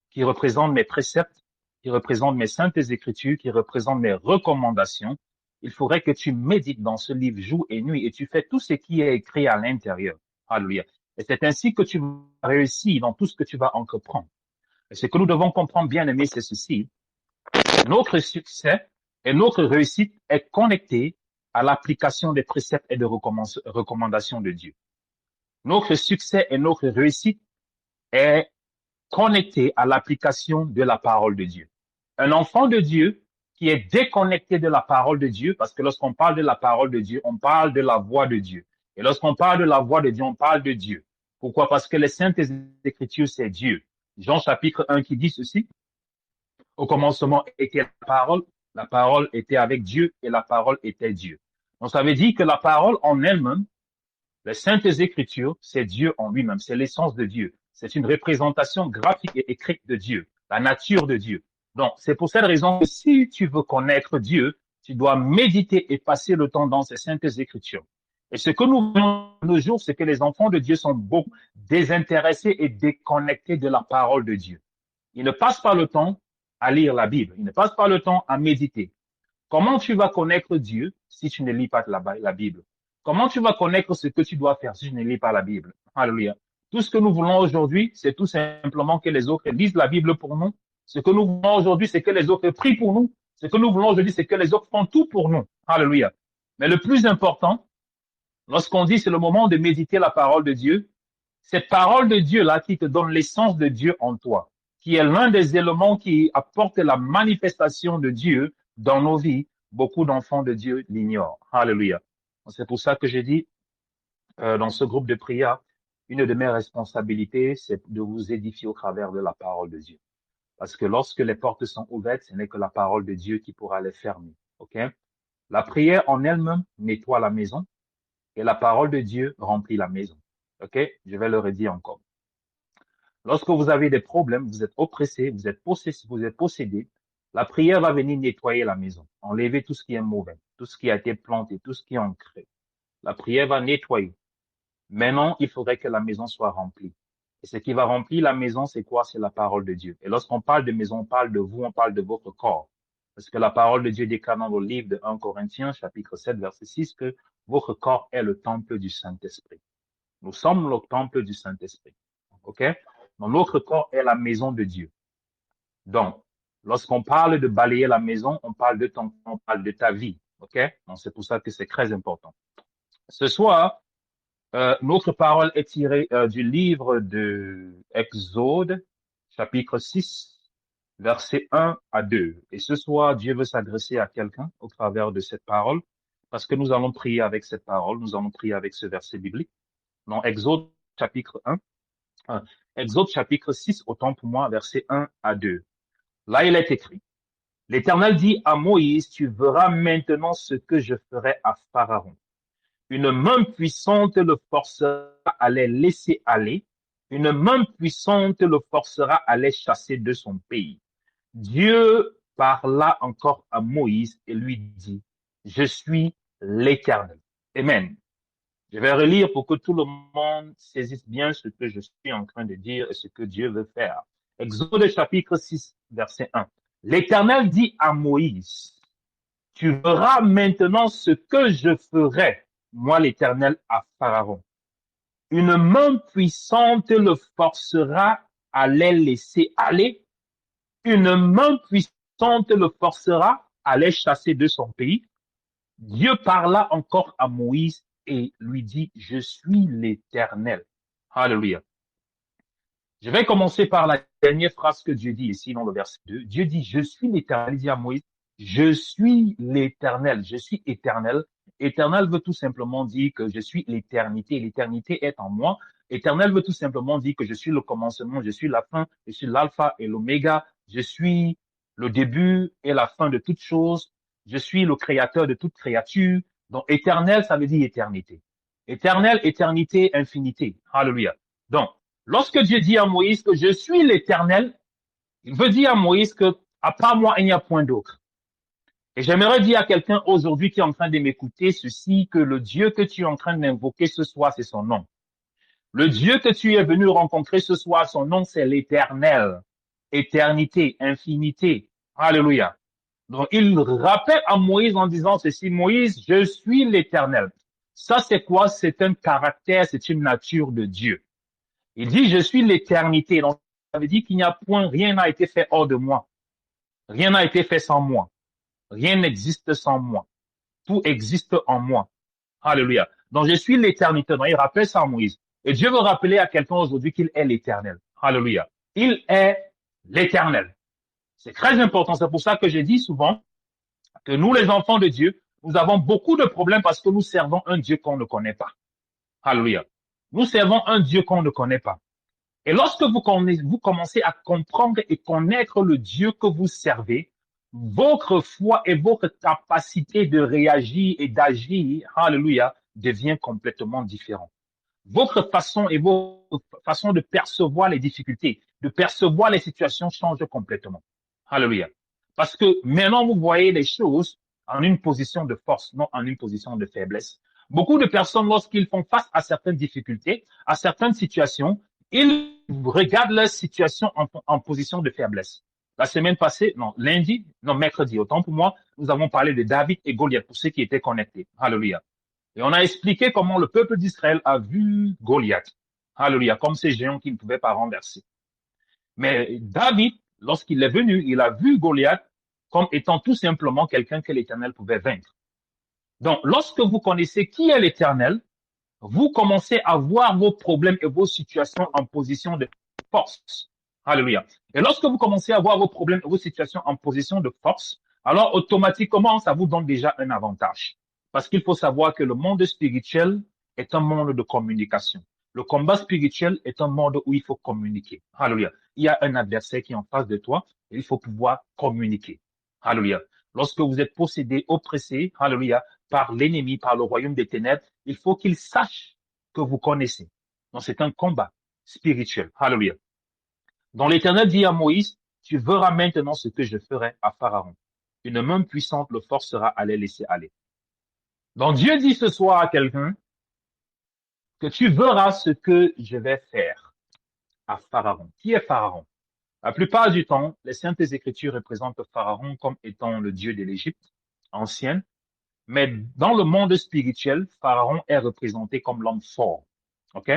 qui représente mes préceptes, qui représente mes saintes écritures, qui représente mes recommandations, il faudrait que tu médites dans ce livre jour et nuit et tu fais tout ce qui est écrit à l'intérieur. Alléluia. Et c'est ainsi que tu vas réussir dans tout ce que tu vas entreprendre. Et ce que nous devons comprendre, bien aimé, c'est ceci. Notre succès et notre réussite est connecté à l'application des préceptes et des recommandations de Dieu. Notre succès et notre réussite est connecté à l'application de la parole de Dieu. Un enfant de Dieu qui est déconnecté de la parole de Dieu, parce que lorsqu'on parle de la parole de Dieu, on parle de la voix de Dieu. Et lorsqu'on parle de la voix de Dieu, on parle de Dieu. Pourquoi? Parce que les saintes écritures, c'est Dieu. Jean chapitre 1 qui dit ceci, au commencement était la parole était avec Dieu et la parole était Dieu. Donc ça veut dire que la parole en elle-même, les saintes écritures, c'est Dieu en lui-même, c'est l'essence de Dieu. C'est une représentation graphique et écrite de Dieu, la nature de Dieu. Donc, c'est pour cette raison que si tu veux connaître Dieu, tu dois méditer et passer le temps dans ces saintes écritures. Et ce que nous voyons de nos jours, c'est que les enfants de Dieu sont beaucoup désintéressés et déconnectés de la parole de Dieu. Ils ne passent pas le temps à lire la Bible. Ils ne passent pas le temps à méditer. Comment tu vas connaître Dieu si tu ne lis pas la Bible? Comment tu vas connaître ce que tu dois faire si tu ne lis pas la Bible? Alléluia. Tout ce que nous voulons aujourd'hui, c'est tout simplement que les autres lisent la Bible pour nous. Ce que nous voulons aujourd'hui, c'est que les autres prient pour nous. Ce que nous voulons aujourd'hui, c'est que les autres font tout pour nous. Alléluia. Mais le plus important, lorsqu'on dit c'est le moment de méditer la parole de Dieu, cette parole de Dieu-là qui te donne l'essence de Dieu en toi, qui est l'un des éléments qui apporte la manifestation de Dieu dans nos vies, beaucoup d'enfants de Dieu l'ignorent. Alléluia. C'est pour ça que j'ai dit, dans ce groupe de prière, une de mes responsabilités, c'est de vous édifier au travers de la parole de Dieu. Parce que lorsque les portes sont ouvertes, ce n'est que la parole de Dieu qui pourra les fermer. OK? La prière en elle-même nettoie la maison et la parole de Dieu remplit la maison. OK? Je vais le redire encore. Lorsque vous avez des problèmes, vous êtes oppressé, vous êtes possédé, la prière va venir nettoyer la maison, enlever tout ce qui est mauvais, tout ce qui a été planté, tout ce qui est ancré. La prière va nettoyer. Maintenant, il faudrait que la maison soit remplie. Et ce qui va remplir la maison, c'est quoi? C'est la parole de Dieu. Et lorsqu'on parle de maison, on parle de vous, on parle de votre corps. Parce que la parole de Dieu déclare dans le livre de 1 Corinthiens, chapitre 7, verset 6, que votre corps est le temple du Saint-Esprit. Nous sommes le temple du Saint-Esprit. OK? Donc, notre corps est la maison de Dieu. Donc, lorsqu'on parle de balayer la maison, on parle de on parle de ta vie. OK? Donc, c'est pour ça que c'est très important. Ce soir, notre parole est tirée du livre de Exode, chapitre 6, versets 1 à 2. Et ce soir, Dieu veut s'adresser à quelqu'un au travers de cette parole, parce que nous allons prier avec cette parole, nous allons prier avec ce verset biblique. Dans Exode, chapitre 1, Exode, chapitre 6, autant pour moi, versets 1 à 2. Là, il est écrit, l'Éternel dit à Moïse, tu verras maintenant ce que je ferai à Pharaon. Une main puissante le forcera à les laisser aller. Une main puissante le forcera à les chasser de son pays. Dieu parla encore à Moïse et lui dit, je suis l'Éternel. Amen. Je vais relire pour que tout le monde saisisse bien ce que je suis en train de dire et ce que Dieu veut faire. Exode chapitre 6, verset 1. L'Éternel dit à Moïse, tu verras maintenant ce que je ferai, moi l'Éternel, à Pharaon. Une main puissante le forcera à les laisser aller. Une main puissante le forcera à les chasser de son pays. Dieu parla encore à Moïse et lui dit, je suis l'Éternel. Alléluia. Je vais commencer par la dernière phrase que Dieu dit ici dans le verset 2. Dieu dit, je suis l'Éternel. Il dit à Moïse, je suis l'Éternel. Je suis éternel. Éternel veut tout simplement dire que je suis l'éternité. L'éternité est en moi. Éternel veut tout simplement dire que je suis le commencement, je suis la fin, je suis l'alpha et l'oméga. Je suis le début et la fin de toutes choses. Je suis le créateur de toute créature. Donc, éternel, ça veut dire éternité. Éternel, éternité, infinité. Alléluia. Donc, lorsque Dieu dit à Moïse que je suis l'Éternel, il veut dire à Moïse que à part moi, il n'y a point d'autre. Et j'aimerais dire à quelqu'un aujourd'hui qui est en train de m'écouter ceci, que le Dieu que tu es en train d'invoquer ce soir, c'est son nom. Le Dieu que tu es venu rencontrer ce soir, son nom, c'est l'Éternel. Éternité, infinité. Alléluia. Donc, il rappelle à Moïse en disant ceci, Moïse, je suis l'Éternel. Ça, c'est quoi? C'est un caractère, c'est une nature de Dieu. Il dit, je suis l'éternité. Donc, ça veut dire qu'il n'y a point, rien n'a été fait hors de moi. Rien n'a été fait sans moi. Rien n'existe sans moi. Tout existe en moi. Alléluia. Donc, je suis l'éternité. Donc, il rappelle ça à Moïse. Et Dieu veut rappeler à quelqu'un aujourd'hui qu'il est l'éternel. Alléluia. Il est l'éternel. C'est très important. C'est pour ça que je dis souvent que nous, les enfants de Dieu, nous avons beaucoup de problèmes parce que nous servons un Dieu qu'on ne connaît pas. Alléluia. Nous servons un Dieu qu'on ne connaît pas. Et lorsque vous commencez à comprendre et connaître le Dieu que vous servez, votre foi et votre capacité de réagir et d'agir, alléluia, devient complètement différent. Votre façon et votre façon de percevoir les difficultés, de percevoir les situations change complètement. Alléluia. Parce que maintenant, vous voyez les choses en une position de force, non en une position de faiblesse. Beaucoup de personnes, lorsqu'ils font face à certaines difficultés, à certaines situations, ils regardent leur situation en position de faiblesse. La semaine passée, mercredi, autant pour moi, nous avons parlé de David et Goliath pour ceux qui étaient connectés. Alléluia. Et on a expliqué comment le peuple d'Israël a vu Goliath. Alléluia, comme ces géants qui ne pouvaient pas renverser. Mais David, lorsqu'il est venu, il a vu Goliath comme étant tout simplement quelqu'un que l'Éternel pouvait vaincre. Donc, lorsque vous connaissez qui est l'Éternel, vous commencez à voir vos problèmes et vos situations en position de force. Alléluia. Et lorsque vous commencez à voir vos problèmes et vos situations en position de force, alors automatiquement, ça vous donne déjà un avantage. Parce qu'il faut savoir que le monde spirituel est un monde de communication. Le combat spirituel est un monde où il faut communiquer. Alléluia. Il y a un adversaire qui est en face de toi et il faut pouvoir communiquer. Alléluia. Lorsque vous êtes possédé, oppressé, alléluia, par l'ennemi, par le royaume des ténèbres, il faut qu'il sache que vous connaissez. Donc c'est un combat spirituel. Alléluia. Donc l'Éternel dit à Moïse, tu verras maintenant ce que je ferai à Pharaon. Une main puissante le forcera à les laisser aller. Donc Dieu dit ce soir à quelqu'un que tu verras ce que je vais faire à Pharaon. Qui est Pharaon? La plupart du temps, les Saintes Écritures représentent Pharaon comme étant le dieu de l'Égypte ancienne. Mais dans le monde spirituel, Pharaon est représenté comme l'homme fort. OK?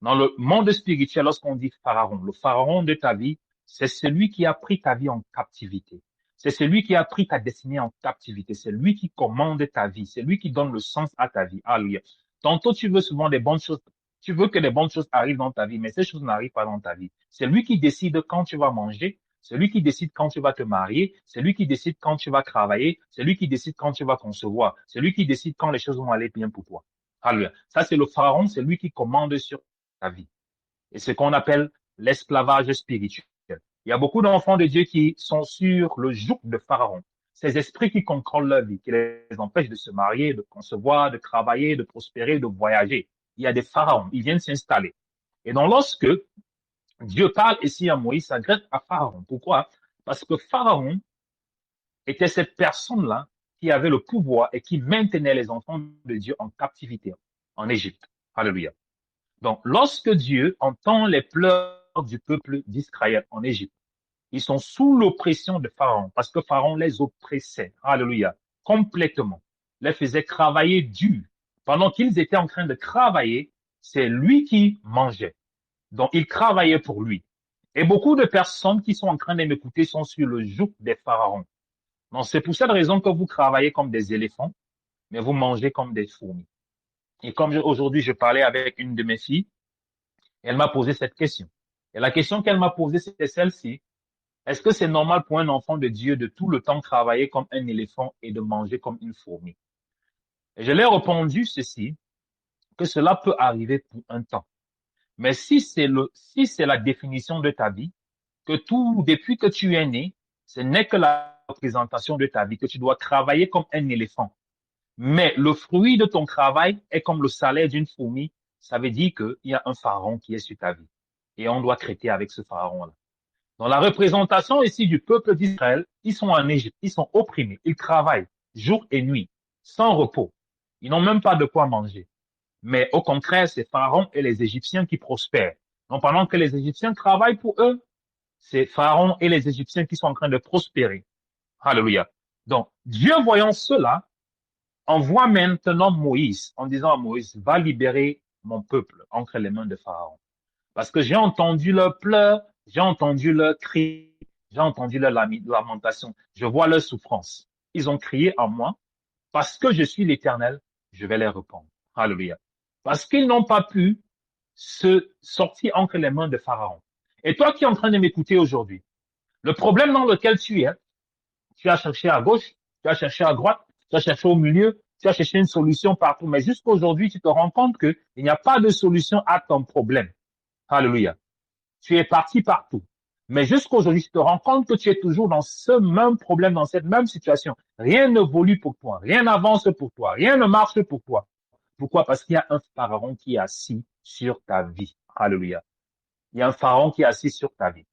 Dans le monde spirituel, lorsqu'on dit Pharaon, le Pharaon de ta vie, c'est celui qui a pris ta vie en captivité. C'est celui qui a pris ta destinée en captivité. C'est lui qui commande ta vie. C'est lui qui donne le sens à ta vie. Alléluia. Tantôt, tu veux souvent des bonnes choses. Tu veux que les bonnes choses arrivent dans ta vie, mais ces choses n'arrivent pas dans ta vie. C'est lui qui décide quand tu vas manger. C'est lui qui décide quand tu vas te marier. C'est lui qui décide quand tu vas travailler. C'est lui qui décide quand tu vas concevoir. C'est lui qui décide quand les choses vont aller bien pour toi. Alléluia. Ça, c'est le Pharaon. C'est lui qui commande sur ta vie. Et ce qu'on appelle l'esclavage spirituel. Il y a beaucoup d'enfants de Dieu qui sont sur le joug de Pharaon. Ces esprits qui contrôlent leur vie, qui les empêchent de se marier, de concevoir, de travailler, de prospérer, de voyager. Il y a des pharaons, ils viennent s'installer. Et donc lorsque Dieu parle ici à Moïse, ça s'adresse à Pharaon. Pourquoi? Parce que Pharaon était cette personne-là qui avait le pouvoir et qui maintenait les enfants de Dieu en captivité en Égypte. Alléluia. Donc, lorsque Dieu entend les pleurs du peuple d'Israël en Égypte, ils sont sous l'oppression de Pharaon parce que Pharaon les oppressait. Alléluia. Complètement. Les faisait travailler dur. Pendant qu'ils étaient en train de travailler, c'est lui qui mangeait. Donc, il travaillait pour lui. Et beaucoup de personnes qui sont en train de m'écouter sont sur le joug des pharaons. Donc, c'est pour cette raison que vous travaillez comme des éléphants, mais vous mangez comme des fourmis. Et comme aujourd'hui, je parlais avec une de mes filles, elle m'a posé cette question. Et la question qu'elle m'a posée, c'était celle-ci. Est-ce que c'est normal pour un enfant de Dieu de tout le temps travailler comme un éléphant et de manger comme une fourmi? Et je lui ai répondu ceci, que cela peut arriver pour un temps. Mais si c'est la définition de ta vie, que tout, depuis que tu es né, ce n'est que la représentation de ta vie, que tu dois travailler comme un éléphant. Mais le fruit de ton travail est comme le salaire d'une fourmi, ça veut dire qu'il y a un pharaon qui est sur ta vie. Et on doit traiter avec ce pharaon-là. Dans la représentation ici du peuple d'Israël, ils sont en Égypte, ils sont opprimés, ils travaillent jour et nuit, sans repos. Ils n'ont même pas de quoi manger. Mais au contraire, c'est Pharaon et les Égyptiens qui prospèrent. Donc pendant que les Égyptiens travaillent pour eux, c'est Pharaon et les Égyptiens qui sont en train de prospérer. Alléluia. Donc Dieu voyant cela, envoie maintenant Moïse en disant à Moïse, va libérer mon peuple entre les mains de Pharaon. Parce que j'ai entendu leurs pleurs, j'ai entendu leurs cris, j'ai entendu leurs lamentations, je vois leur souffrance. Ils ont crié à moi, parce que je suis l'Éternel, je vais les répondre. Alléluia. Parce qu'ils n'ont pas pu se sortir entre les mains de Pharaon. Et toi qui es en train de m'écouter aujourd'hui, le problème dans lequel tu es, tu as cherché à gauche, tu as cherché à droite, tu as cherché au milieu, tu as cherché une solution partout. Mais jusqu'aujourd'hui, tu te rends compte qu'il n'y a pas de solution à ton problème. Alléluia. Tu es parti partout. Mais jusqu'aujourd'hui, tu te rends compte que tu es toujours dans ce même problème, dans cette même situation. Rien n'évolue pour toi. Rien n'avance pour toi. Rien ne marche pour toi. Pourquoi? Parce qu'il y a un pharaon qui est assis sur ta vie. Alléluia. Il y a un pharaon qui est assis sur ta vie.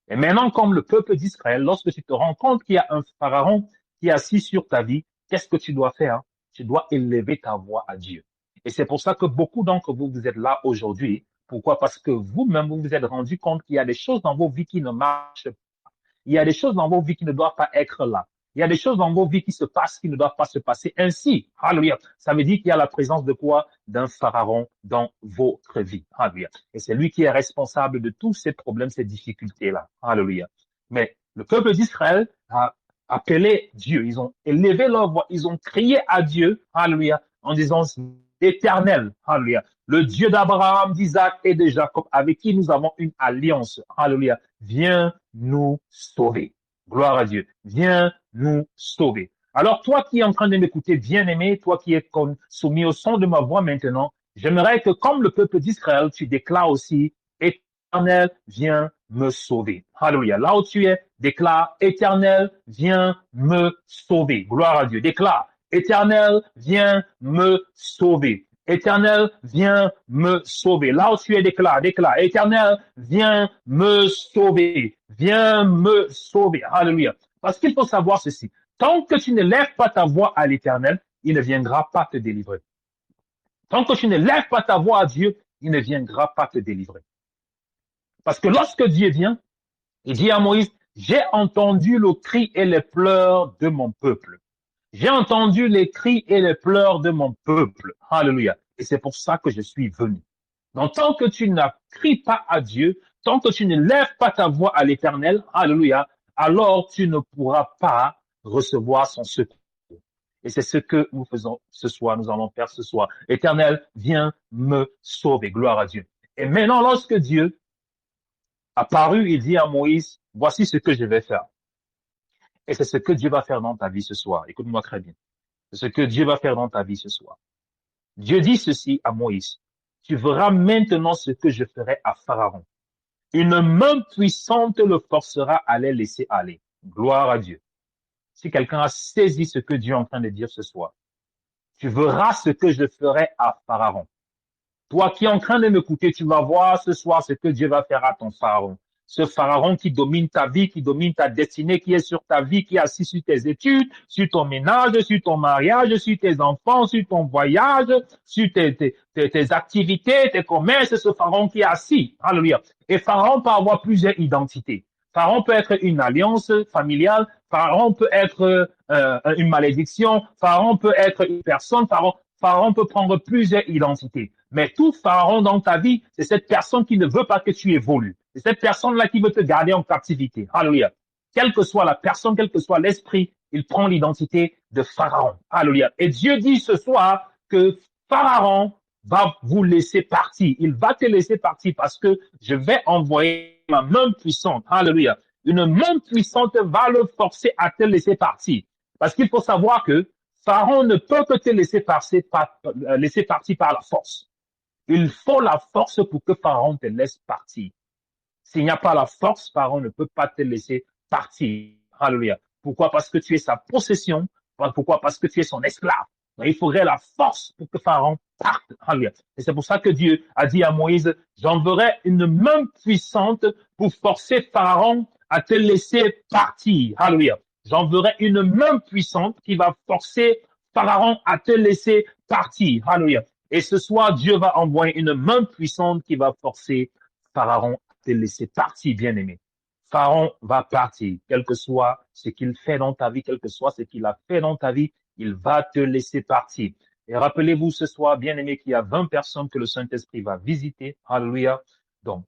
Et maintenant, comme le peuple d'Israël, lorsque tu te rends compte qu'il y a un pharaon qui est assis sur ta vie, qu'est-ce que tu dois faire? Tu dois élever ta voix à Dieu. Et c'est pour ça que beaucoup d'entre vous, vous êtes là aujourd'hui. Pourquoi? Parce que vous-même, vous vous êtes rendu compte qu'il y a des choses dans vos vies qui ne marchent pas. Il y a des choses dans vos vies qui ne doivent pas être là. Il y a des choses dans vos vies qui se passent, qui ne doivent pas se passer ainsi. Alléluia. Ça veut dire qu'il y a la présence de quoi? D'un pharaon dans votre vie. Alléluia. Et c'est lui qui est responsable de tous ces problèmes, ces difficultés-là. Alléluia. Mais le peuple d'Israël a appelé Dieu. Ils ont élevé leur voix. Ils ont crié à Dieu. Alléluia. En disant, Éternel. Alléluia. Le Dieu d'Abraham, d'Isaac et de Jacob, avec qui nous avons une alliance. Alléluia. Viens nous sauver. Gloire à Dieu. Viens nous sauver. Alors, toi qui es en train de m'écouter, bien-aimé, toi qui es soumis au son de ma voix maintenant, j'aimerais que, comme le peuple d'Israël, tu déclares aussi, Éternel, viens me sauver. Alléluia. Là où tu es, déclare, Éternel, viens me sauver. Gloire à Dieu. Déclare, Éternel, viens me sauver. Éternel, viens me sauver. Là où tu es, déclare, Éternel, viens me sauver. Viens me sauver. Alléluia. Parce qu'il faut savoir ceci. Tant que tu ne lèves pas ta voix à l'Éternel, il ne viendra pas te délivrer. Tant que tu ne lèves pas ta voix à Dieu, il ne viendra pas te délivrer. Parce que lorsque Dieu vient, il dit à Moïse, j'ai entendu le cri et les pleurs de mon peuple. J'ai entendu les cris et les pleurs de mon peuple. Alléluia. Et c'est pour ça que je suis venu. Donc, tant que tu n'accries pas à Dieu, tant que tu ne lèves pas ta voix à l'Éternel, alléluia, alors tu ne pourras pas recevoir son secours. Et c'est ce que nous faisons ce soir, nous allons faire ce soir. Éternel, viens me sauver. Gloire à Dieu. Et maintenant, lorsque Dieu a paru, il dit à Moïse, voici ce que je vais faire. Et c'est ce que Dieu va faire dans ta vie ce soir. Écoute-moi très bien. C'est ce que Dieu va faire dans ta vie ce soir. Dieu dit ceci à Moïse. Tu verras maintenant ce que je ferai à Pharaon. Une main puissante le forcera à les laisser aller. Gloire à Dieu. Si quelqu'un a saisi ce que Dieu est en train de dire ce soir, tu verras ce que je ferai à Pharaon. Toi qui es en train de m'écouter, tu vas voir ce soir ce que Dieu va faire à ton Pharaon. Ce Pharaon qui domine ta vie, qui domine ta destinée, qui est sur ta vie, qui est assis sur tes études, sur ton ménage, sur ton mariage, sur tes enfants, sur ton voyage, sur tes activités, tes commerces, c'est ce Pharaon qui est assis. Alléluia. Et Pharaon peut avoir plusieurs identités. Pharaon peut être une alliance familiale, Pharaon peut être une malédiction, Pharaon peut être une personne, Pharaon peut prendre plusieurs identités. Mais tout Pharaon dans ta vie, c'est cette personne qui ne veut pas que tu évolues. C'est cette personne-là qui veut te garder en captivité. Alléluia. Quelle que soit la personne, quel que soit l'esprit, il prend l'identité de Pharaon. Alléluia. Et Dieu dit ce soir que Pharaon va vous laisser partir. Il va te laisser partir parce que je vais envoyer ma main puissante. Alléluia. Une main puissante va le forcer à te laisser partir. Parce qu'il faut savoir que Pharaon ne peut que te laisser partir par la force. Il faut la force pour que Pharaon te laisse partir. S'il n'y a pas la force, Pharaon ne peut pas te laisser partir. Alléluia. Pourquoi? Parce que tu es sa possession. Pourquoi? Parce que tu es son esclave. Donc, il faudrait la force pour que Pharaon parte. Alléluia. Et c'est pour ça que Dieu a dit à Moïse, j'enverrai une main puissante pour forcer Pharaon à te laisser partir. Alléluia. J'enverrai une main puissante qui va forcer Pharaon à te laisser partir. Alléluia. Et ce soir, Dieu va envoyer une main puissante qui va forcer Pharaon à te laisser partir, bien-aimé. Pharaon va partir, quel que soit ce qu'il fait dans ta vie, quel que soit ce qu'il a fait dans ta vie, il va te laisser partir. Et rappelez-vous ce soir, bien-aimé, qu'il y a 20 personnes que le Saint-Esprit va visiter. Alléluia. Donc,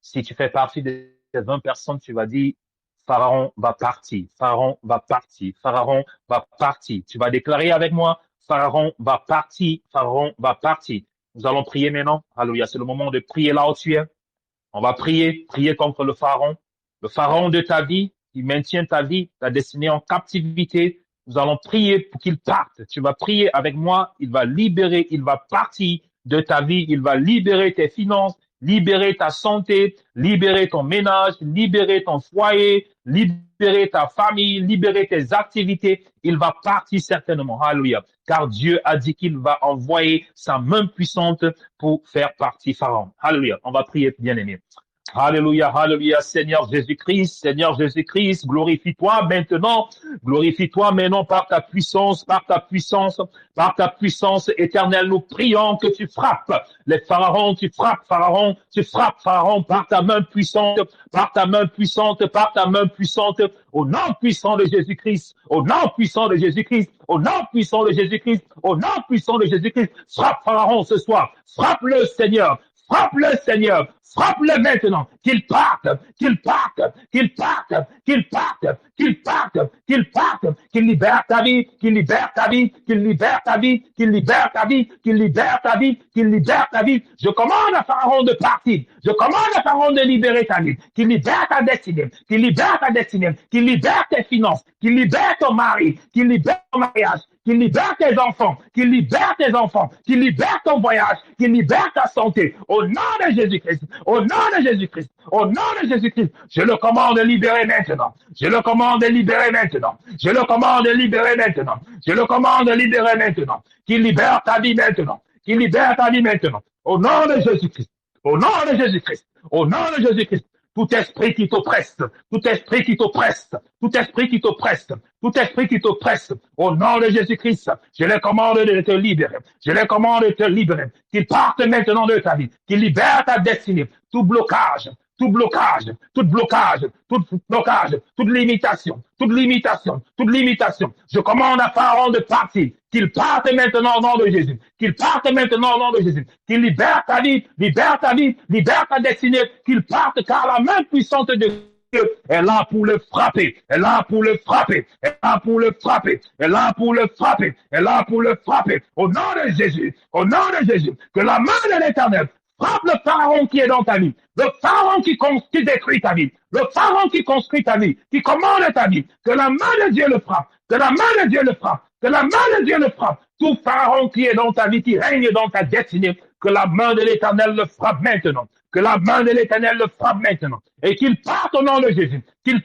si tu fais partie de ces 20 personnes, tu vas dire, Pharaon va partir, Pharaon va partir, Pharaon va partir. Tu vas déclarer avec moi, Pharaon va partir, Pharaon va partir. Nous allons prier maintenant. Alléluia. C'est le moment de prier là où tu es. On va prier contre le pharaon de ta vie, qui maintient ta vie, ta destinée en captivité. Nous allons prier pour qu'il parte. Tu vas prier avec moi. Il va libérer, il va partir de ta vie. Il va libérer tes finances, libérer ta santé, libérer ton ménage, libérer ton foyer, libérer ta famille, libérer tes activités. Il va partir certainement. Alléluia. Car Dieu a dit qu'il va envoyer sa main puissante pour faire partir Pharaon. Alléluia. On va prier, bien-aimé. Alléluia, alléluia, Seigneur Jésus-Christ, glorifie-toi maintenant par ta puissance, éternelle, nous prions que tu frappes les pharaons, tu frappes Pharaon par ta main puissante, au nom puissant de Jésus-Christ, frappe Pharaon ce soir, frappe-le Seigneur, frappe-le maintenant, qu'il parte, qu'il libère ta vie, qu'il libère ta vie. Je commande à Pharaon de partir, je commande à Pharaon de libérer ta vie, qu'il libère ta destinée, qu'il libère tes finances, qu'il libère ton mari, qu'il libère ton mariage, qu'il libère tes enfants, qu'il libère ton voyage, qu'il libère ta santé. Au nom de Jésus-Christ, je le commande de libérer maintenant. Qu'il libère ta vie maintenant. Au nom de Jésus-Christ. Tout esprit qui t'oppresse, au nom de Jésus-Christ, je les commande de te libérer, qu'ils partent maintenant de ta vie, qu'ils libèrent ta destinée, tout blocage, toute limitation. Je commande à Pharaon de partir, qu'il parte maintenant au nom de Jésus, qu'il libère ta vie, libère ta destinée, qu'il parte car la main puissante de Dieu est là pour le frapper, au nom de Jésus, que la main de l'Éternel frappe le pharaon qui est dans ta vie, le pharaon qui détruit ta vie, le pharaon qui construit ta vie, qui commande ta vie, que la main de Dieu le frappe, tout pharaon qui est dans ta vie, qui règne dans ta destinée, que la main de l'Éternel le frappe maintenant, et qu'il parte au nom de Jésus, qu'il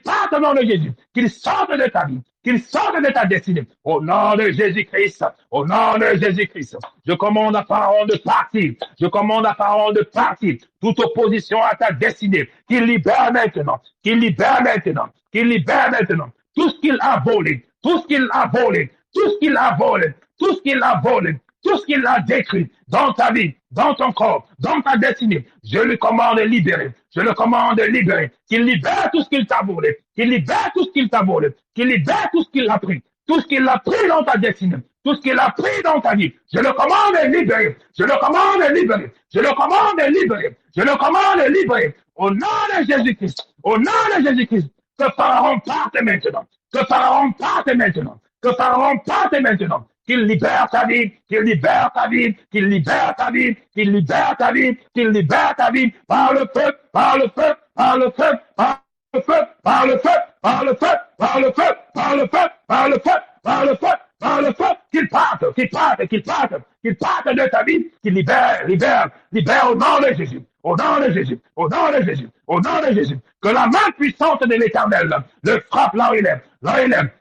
sorte de ta vie, qu'il sorte de ta destinée, au nom de Jésus-Christ, je commande à Pharaon de partir, toute opposition à ta destinée, qu'il libère maintenant, tout ce qu'il a volé, tout ce qu'il a détruit dans ta vie, dans ton corps, dans ta destinée, je lui commande de libérer, qu'il libère tout ce qu'il t'a volé, qu'il libère tout ce qu'il a pris, tout ce qu'il a pris dans ta destinée, tout ce qu'il a pris dans ta vie, je le commande de libérer, au nom de Jésus-Christ, que Pharaon parte maintenant, qu'il libère ta vie, par le feu, qu'il parte de ta vie, qu'il libère au nom de Jésus, que la main puissante de l'Éternel le frappe là où il est,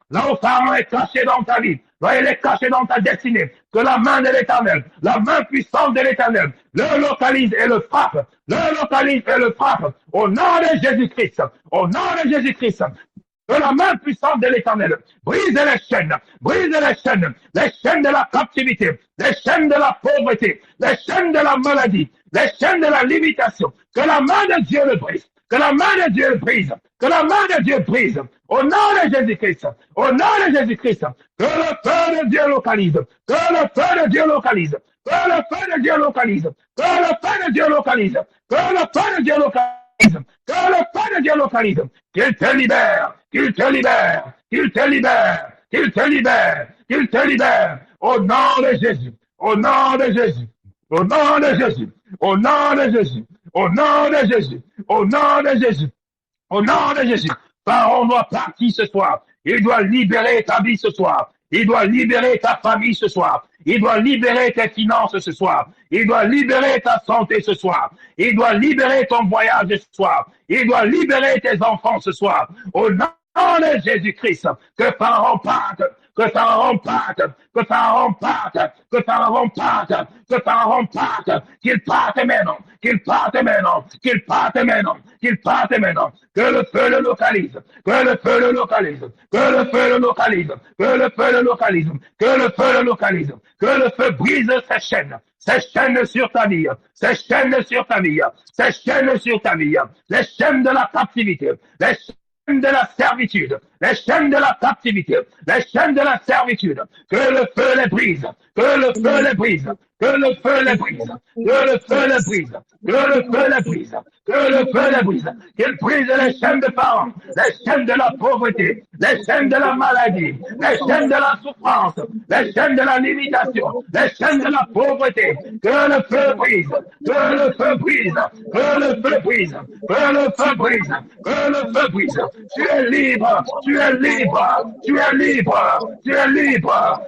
là où Pharaon est caché dans ta vie, là il est caché dans ta destinée, que la main de l'Éternel, la main puissante de l'Éternel, le localise et le frappe, au nom de Jésus-Christ, que la main puissante de l'Éternel brise les chaînes de la captivité, les chaînes de la pauvreté, les chaînes de la maladie, les chaînes de la limitation, que la main de Dieu le brise, que la main de Dieu brise, au nom de Jésus-Christ, que le feu de Dieu localise, qu'il te libère, au nom de Jésus, Pharaon doit partir ce soir. Il doit libérer ta vie ce soir. Il doit libérer ta famille ce soir. Il doit libérer tes finances ce soir. Il doit libérer ta santé ce soir. Il doit libérer ton voyage ce soir. Il doit libérer tes enfants ce soir. Au nom de Jésus-Christ, que Pharaon parte, que ça reparte, que ça reparte, que ça reparte, que ça reparte, qu'il parte maintenant, qu'il parte maintenant, qu'il parte maintenant, qu'il parte maintenant, que le feu le localise, que le feu le localise, que le feu le localise, que le feu le localise, que le feu le localise, que le feu brise ces chaînes sur ta vie, ces chaînes sur ta vie, ces chaînes sur ta vie, les chaînes de la captivité, les chaînes de la servitude, les chaînes de la captivité, les chaînes de la servitude, que le feu les brise, que le feu les brise, que le feu les brise, que le feu les brise, que le feu les brise, que le feu les brise, qu'il brise les chaînes de parents, les chaînes de la pauvreté, les chaînes de la maladie, les chaînes de la souffrance, les chaînes de la limitation, les chaînes de la pauvreté, que le feu brise, que le feu brise, que le feu brise, que le feu brise, que le feu brise. Tu es libre, tu es libre, tu es libre, tu es libre.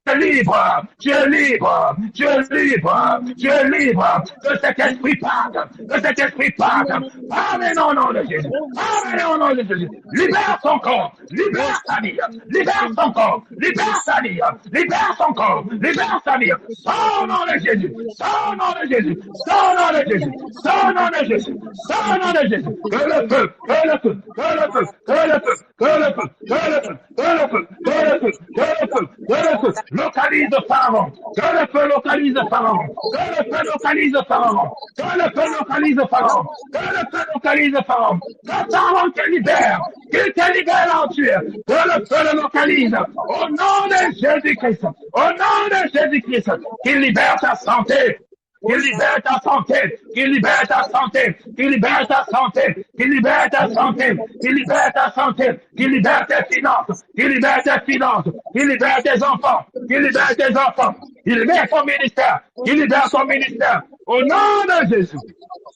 Tu es libre, tu es libre, tu es libre, tu es libre, que cet esprit parte, que cet esprit parte, parle au nom de Jésus, parle au nom de Jésus, libère son corps, libère sa vie, libère son corps, libère sa vie, libère son corps, libère sa vie, son nom de Jésus, son nom de Jésus, son nom de Jésus, son nom de Jésus, son nom de Jésus, que le feu, que le feu, que le feu, que le feu, que le feu, que le feu, que le feu, que le feu, que le feu, que le feu, localise Pharaon, que le feu localise Pharaon, que le feu localise Pharaon, que le feu localise Pharaon, que le feu localise Pharaon, que Pharaon te libère, qu'il te libère en tuer, que le feu le localise, au nom de Jésus-Christ, au nom de Jésus-Christ, qu'il libère ta santé, qu'il libère ta santé, qu'il libère ta santé, qu'il libère ta santé, qu'il libère ta santé, qu'il libère ta santé, qu'il libère tes finances, qu'il libère tes finances, qu'il libère tes enfants, qu'il libère tes enfants, qu'il libère ton ministère, qu'il libère ton ministère, au nom de Jésus.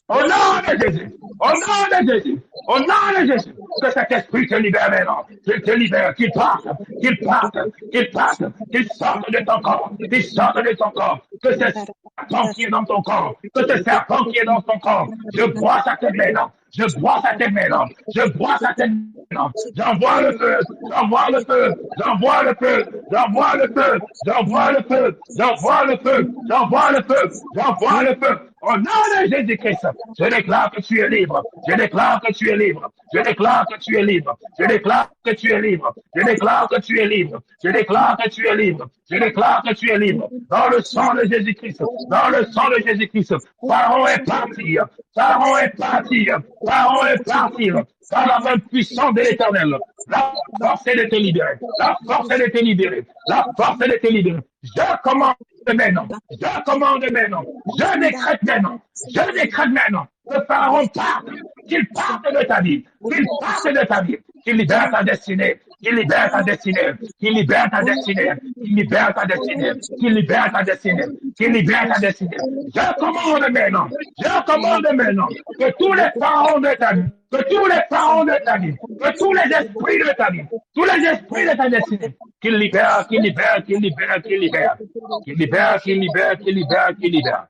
Au nom de Jésus, au nom de Jésus, au nom de Jésus, que cet esprit te libère maintenant, qu'il te libère, qu'il parte, qu'il parte, qu'il parte, qu'il sorte de ton corps, qu'il sorte de ton corps, que ce serpent qui est dans ton corps, que ce serpent qui est dans ton corps, je bois sa tête maintenant, je bois sa tête maintenant, je bois sa tête maintenant, j'envoie le feu, j'envoie le feu, j'envoie le feu, j'envoie le feu, j'envoie le feu, j'envoie le feu, j'envoie le feu, j'envoie le feu. Au nom de Jésus-Christ, je déclare que tu es libre. Je déclare que tu es libre. Je déclare que tu es libre. Je déclare que tu es libre. Je déclare que tu es libre. Je déclare que tu es libre. Je déclare que tu es libre. Dans le sang de Jésus-Christ. Dans le sang de Jésus-Christ. Pharaon est parti. Pharaon est parti. Pharaon est parti. Par la main puissante de l'Éternel. La force est de te libérer. La force est de te libérer. La force est de te libérer. Je commande maintenant. Je commande maintenant. Je décrète maintenant. Je décrète maintenant que Pharaon parte. Qu'il parte de ta vie. Qu'il parte de ta vie. Qu'il libère ta destinée. Qu'il libère ta destinée. Qu'il libère ta destinée. Qu'il libère ta destinée. Qu'il libère ta destinée. Qu'il libère ta destinée. Je commande maintenant. Je commande maintenant que tous les pharaons de ta vie, que tous les pharaons de ta vie, que tous les esprits de ta vie, tous les esprits de ta destinée, qu'il libère, qu'il libère, qu'il libère, qu'il libère, qu'il libère, qu'il libère, qu'il libère, qu'il libère.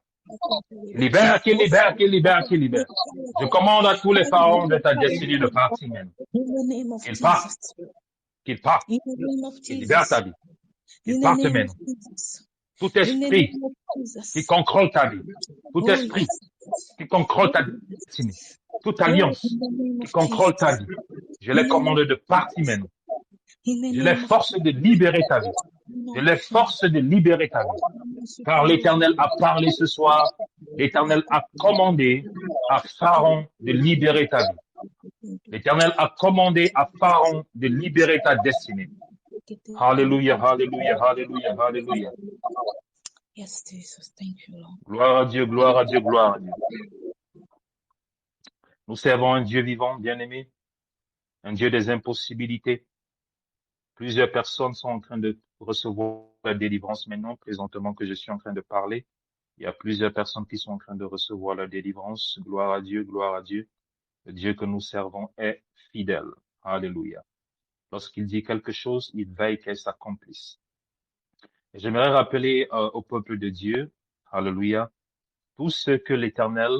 Libère, qu'il libère, qu'il libère, qu'il libère. Je commande à tous les pharaons de ta destinée de partir même. Qu'ils partent. Qu'ils partent. Qu'ils libèrent ta vie. Qu'ils partent maintenant. Tout esprit qui contrôle ta vie. Tout esprit qui contrôle ta destinée. Toute alliance qui contrôle ta vie. Je les commande de partir maintenant. Je les force de libérer ta vie. Je les force de libérer ta vie. Car l'Éternel a parlé ce soir. L'Éternel a commandé à Pharaon de libérer ta vie. L'Éternel a commandé à Pharaon de libérer ta destinée. Alléluia, alléluia, alléluia, alléluia. Yes, Jesus. Thank you, Lord. Gloire à Dieu, gloire à Dieu, gloire à Dieu. Nous servons un Dieu vivant, bien-aimé, un Dieu des impossibilités. Plusieurs personnes sont en train de recevoir la délivrance maintenant, présentement que je suis en train de parler. Il y a plusieurs personnes qui sont en train de recevoir la délivrance. Gloire à Dieu, gloire à Dieu. Le Dieu que nous servons est fidèle. Alléluia. Lorsqu'il dit quelque chose, il veille qu'elle s'accomplisse. Et j'aimerais rappeler au peuple de Dieu, alléluia, tout ce que l'Éternel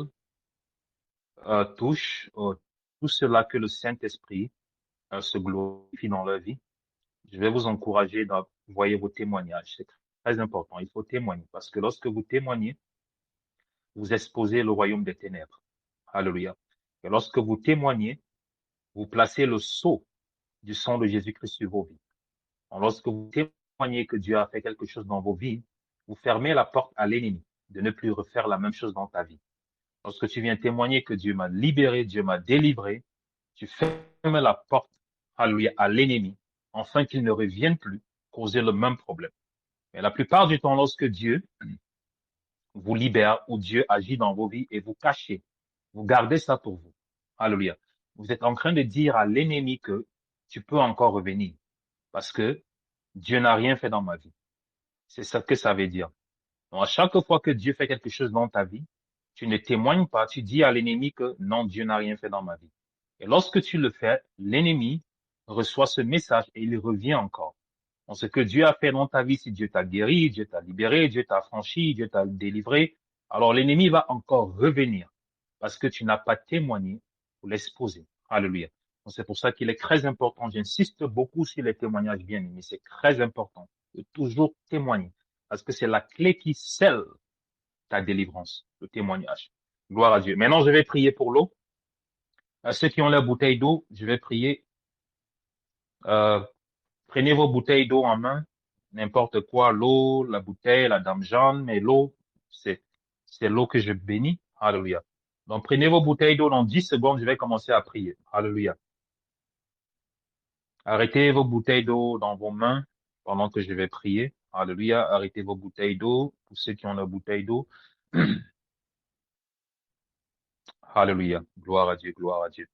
touche, tout cela que le Saint-Esprit se glorifie dans leur vie. je vais vous encourager dans, voyez vos témoignages. C'est très important. Il faut témoigner parce que lorsque vous témoignez, vous exposez le royaume des ténèbres. Alléluia. Et lorsque vous témoignez, vous placez le sceau du sang de Jésus-Christ sur vos vies. Donc, lorsque vous témoignez que Dieu a fait quelque chose dans vos vies, vous fermez la porte à l'ennemi de ne plus refaire la même chose dans ta vie. Lorsque tu viens témoigner que Dieu m'a libéré, Dieu m'a délivré, tu fermes la porte, alléluia, à l'ennemi, afin qu'il ne revienne plus causer le même problème. Mais la plupart du temps, lorsque Dieu vous libère ou Dieu agit dans vos vies et vous cachez, vous gardez ça pour vous. Alléluia. Vous êtes en train de dire à l'ennemi que tu peux encore revenir parce que Dieu n'a rien fait dans ma vie. C'est ça que ça veut dire. Donc, à chaque fois que Dieu fait quelque chose dans ta vie, tu ne témoignes pas, tu dis à l'ennemi que non, Dieu n'a rien fait dans ma vie. Et lorsque tu le fais, l'ennemi reçoit ce message et il revient encore. Donc, ce que Dieu a fait dans ta vie, si Dieu t'a guéri, Dieu t'a libéré, Dieu t'a franchi, Dieu t'a délivré, alors l'ennemi va encore revenir parce que tu n'as pas témoigné pour l'exposer. Alléluia. Donc, c'est pour ça qu'il est très important, j'insiste beaucoup sur les témoignages bien aimés, c'est très important de toujours témoigner parce que c'est la clé qui scelle ta délivrance, le témoignage. Gloire à Dieu. Maintenant, je vais prier pour l'eau. À ceux qui ont la bouteille d'eau, je vais prier. Euh, Prenez vos bouteilles d'eau en main, n'importe quoi, l'eau, la bouteille, la dame Jeanne, mais l'eau, c'est l'eau que je bénis. Alléluia. Donc, prenez vos bouteilles d'eau dans 10 secondes, je vais commencer à prier. Alléluia. Arrêtez vos bouteilles d'eau dans vos mains pendant que je vais prier. Alléluia. Arrêtez vos bouteilles d'eau, pour ceux qui ont la bouteille d'eau. Alléluia. Gloire à Dieu, gloire à Dieu.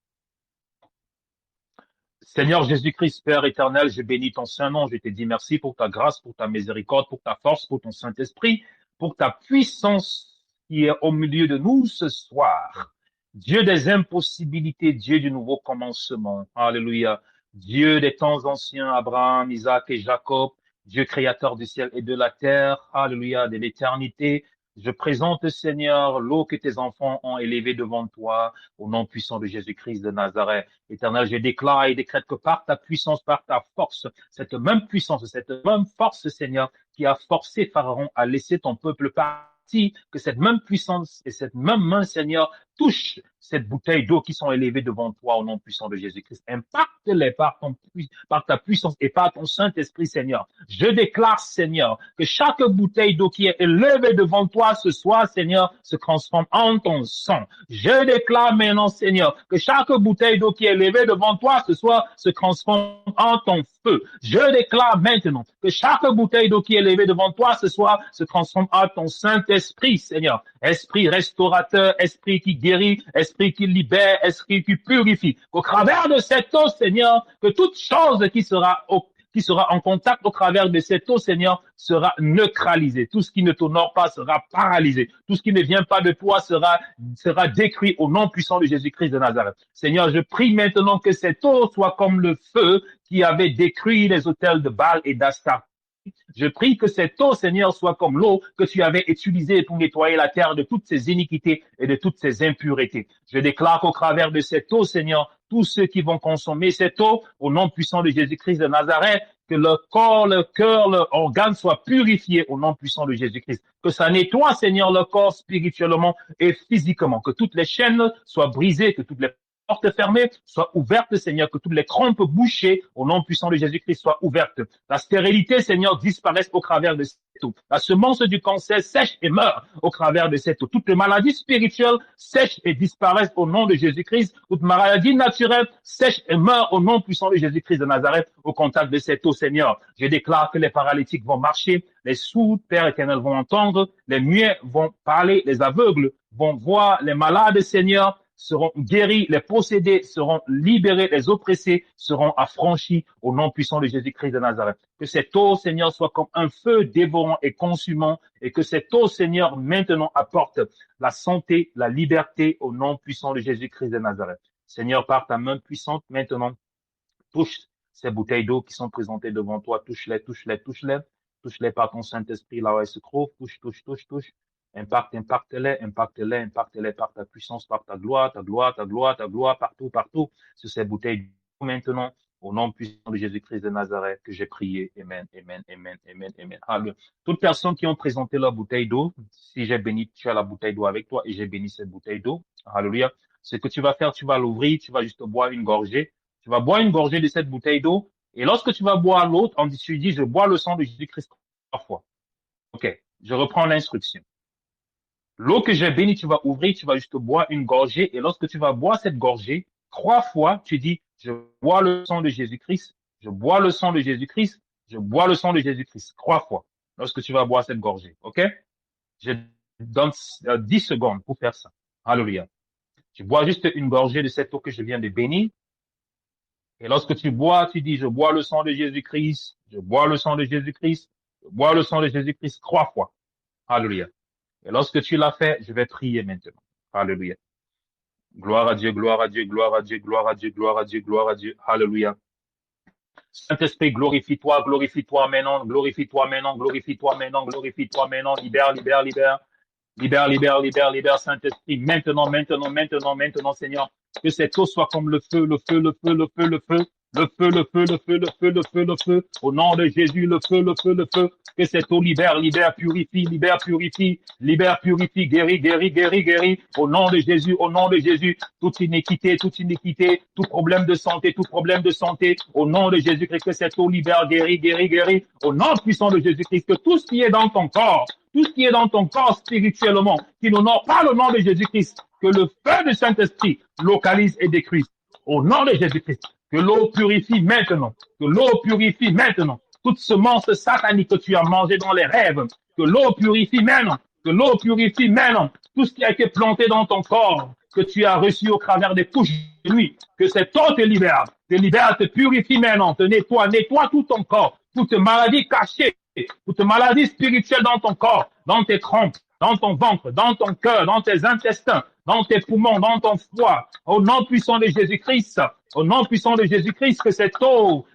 Seigneur Jésus-Christ, Père éternel, je bénis ton Saint-Nom. Je te dis merci pour ta grâce, pour ta miséricorde, pour ta force, pour ton Saint-Esprit, pour ta puissance qui est au milieu de nous ce soir. Dieu des impossibilités, Dieu du nouveau commencement. Alléluia. Dieu des temps anciens, Abraham, Isaac et Jacob. Dieu créateur du ciel et de la terre. Alléluia, de l'éternité. Je présente, Seigneur, l'eau que tes enfants ont élevée devant toi, au nom puissant de Jésus-Christ de Nazareth. Éternel, je déclare et décrète que par ta puissance, par ta force, cette même puissance, cette même force, Seigneur, qui a forcé Pharaon à laisser ton peuple partir, que cette même puissance et cette même main, Seigneur, touche cette bouteille d'eau qui sont élevées devant toi au nom puissant de Jésus-Christ. Impacte-les par ta puissance et par ton Saint-Esprit, Seigneur. Je déclare, Seigneur, que chaque bouteille d'eau qui est élevée devant toi ce soir, Seigneur, se transforme en ton sang. Je déclare maintenant, Seigneur, que chaque bouteille d'eau qui est élevée devant toi ce soir se transforme en ton feu. Je déclare maintenant que chaque bouteille d'eau qui est élevée devant toi ce soir se transforme en ton Saint-Esprit, Seigneur. Esprit restaurateur, esprit qui guérit, esprit qui libère, esprit qui purifie. Qu'au travers de cette eau, Seigneur, que toute chose qui sera en contact au travers de cette eau, Seigneur, sera neutralisé. Tout ce qui ne t'honore pas sera paralysé. Tout ce qui ne vient pas de toi sera détruit au nom puissant de Jésus-Christ de Nazareth. Seigneur, je prie maintenant que cette eau soit comme le feu qui avait détruit les autels de Baal et d'Astarté. Je prie que cette eau, Seigneur, soit comme l'eau que tu avais utilisée pour nettoyer la terre de toutes ses iniquités et de toutes ses impuretés. Je déclare qu'au travers de cette eau, Seigneur, tous ceux qui vont consommer cette eau, au nom puissant de Jésus-Christ de Nazareth, que le corps, le cœur, l'organe soient purifiés au nom puissant de Jésus-Christ. Que ça nettoie, Seigneur, le corps spirituellement et physiquement. Que toutes les chaînes soient brisées, que toutes les portes fermées soient ouvertes, Seigneur, que toutes les trompes bouchées au nom puissant de Jésus-Christ soient ouvertes. La stérilité, Seigneur, disparaisse au travers de cette eau. La semence du cancer sèche et meurt au travers de cette eau. Toutes les maladies spirituelles sèchent et disparaissent au nom de Jésus-Christ. Toute maladie naturelle sèche et meurt au nom puissant de Jésus-Christ de Nazareth au contact de cette eau, Seigneur. Je déclare que les paralytiques vont marcher, les sourds, Père éternel, vont entendre, les muets vont parler, les aveugles vont voir, les malades, Seigneur, seront guéris, les possédés seront libérés, les oppressés seront affranchis au nom puissant de Jésus-Christ de Nazareth. Que cette eau, Seigneur, soit comme un feu dévorant et consumant et que cette eau, Seigneur, maintenant apporte la santé, la liberté au nom puissant de Jésus-Christ de Nazareth. Seigneur, par ta main puissante, maintenant, touche ces bouteilles d'eau qui sont présentées devant toi, touche-les, touche-les, touche-les, touche-les par ton Saint-Esprit là où elles se trouvent, touche, touche, touche, touche. Impacte-les, impacte-les, impacte-les par ta puissance, par ta gloire, ta gloire, ta gloire, ta gloire, partout, partout, sur ces bouteilles d'eau maintenant. Au nom puissant de Jésus-Christ de Nazareth que j'ai prié. Amen, amen, amen, amen, amen. Alléluia. Toutes personnes qui ont présenté leur bouteille d'eau, si j'ai béni, tu as la bouteille d'eau avec toi et j'ai béni cette bouteille d'eau. Alléluia. Ce que tu vas faire, tu vas l'ouvrir, tu vas juste boire une gorgée. Tu vas boire une gorgée de cette bouteille d'eau. Et lorsque tu vas boire l'autre, tu dis, je bois le sang de Jésus-Christ 3 fois. OK. Je reprends l'instruction. L'eau que j'ai bénie, tu vas ouvrir, tu vas juste boire une gorgée. Et lorsque tu vas boire cette gorgée, 3 fois, tu dis, je bois le sang de Jésus-Christ, je bois le sang de Jésus-Christ, je bois le sang de Jésus-Christ. 3 fois, lorsque tu vas boire cette gorgée. OK? Je donne 10 secondes pour faire ça. Alléluia. Tu bois juste une gorgée de cette eau que je viens de bénir. Et lorsque tu bois, tu dis, je bois le sang de Jésus-Christ, je bois le sang de Jésus-Christ, je bois le sang de Jésus-Christ 3 fois. Alléluia. Et lorsque tu l'as fait, je vais prier maintenant. Alléluia. Gloire à Dieu, gloire à Dieu, gloire à Dieu, gloire à Dieu, gloire à Dieu, gloire à Dieu. Alléluia. Saint-Esprit, glorifie-toi, glorifie-toi maintenant, glorifie-toi maintenant, glorifie-toi maintenant, glorifie-toi maintenant. Libère, libère, libère. Libère, libère, libère, libère, Saint-Esprit. Maintenant, maintenant, maintenant, maintenant, Seigneur. Que cette eau soit comme le feu, le feu, le feu, le feu, le feu. Le feu, le feu, le feu, le feu, le feu, le feu. Au nom de Jésus, le feu, le feu, le feu. Que cette eau libère, libère, purifie, libère, purifie, libère, purifie, guérit, guérit, guérit, guérit. Au nom de Jésus, au nom de Jésus. Toute iniquité, tout problème de santé, tout problème de santé. Au nom de Jésus-Christ, que cette eau libère, guérit, guérit, guérit. Au nom puissant de Jésus-Christ, que tout ce qui est dans ton corps, tout ce qui est dans ton corps spirituellement, qui n'honore pas le nom de Jésus-Christ, que le feu du Saint-Esprit localise et détruise. Au nom de Jésus-Christ, que l'eau purifie maintenant, que l'eau purifie maintenant toute semence satanique que tu as mangé dans les rêves, que l'eau purifie maintenant, que l'eau purifie maintenant tout ce qui a été planté dans ton corps, que tu as reçu au travers des couches de nuit, que cette eau te libère, te purifie maintenant, te nettoie, nettoie tout ton corps, toute maladie cachée, toute maladie spirituelle dans ton corps, dans tes trompes, dans ton ventre, dans ton cœur, dans tes intestins, dans tes poumons, dans ton foie, au nom puissant de Jésus-Christ, au nom puissant de Jésus-Christ, que cette eau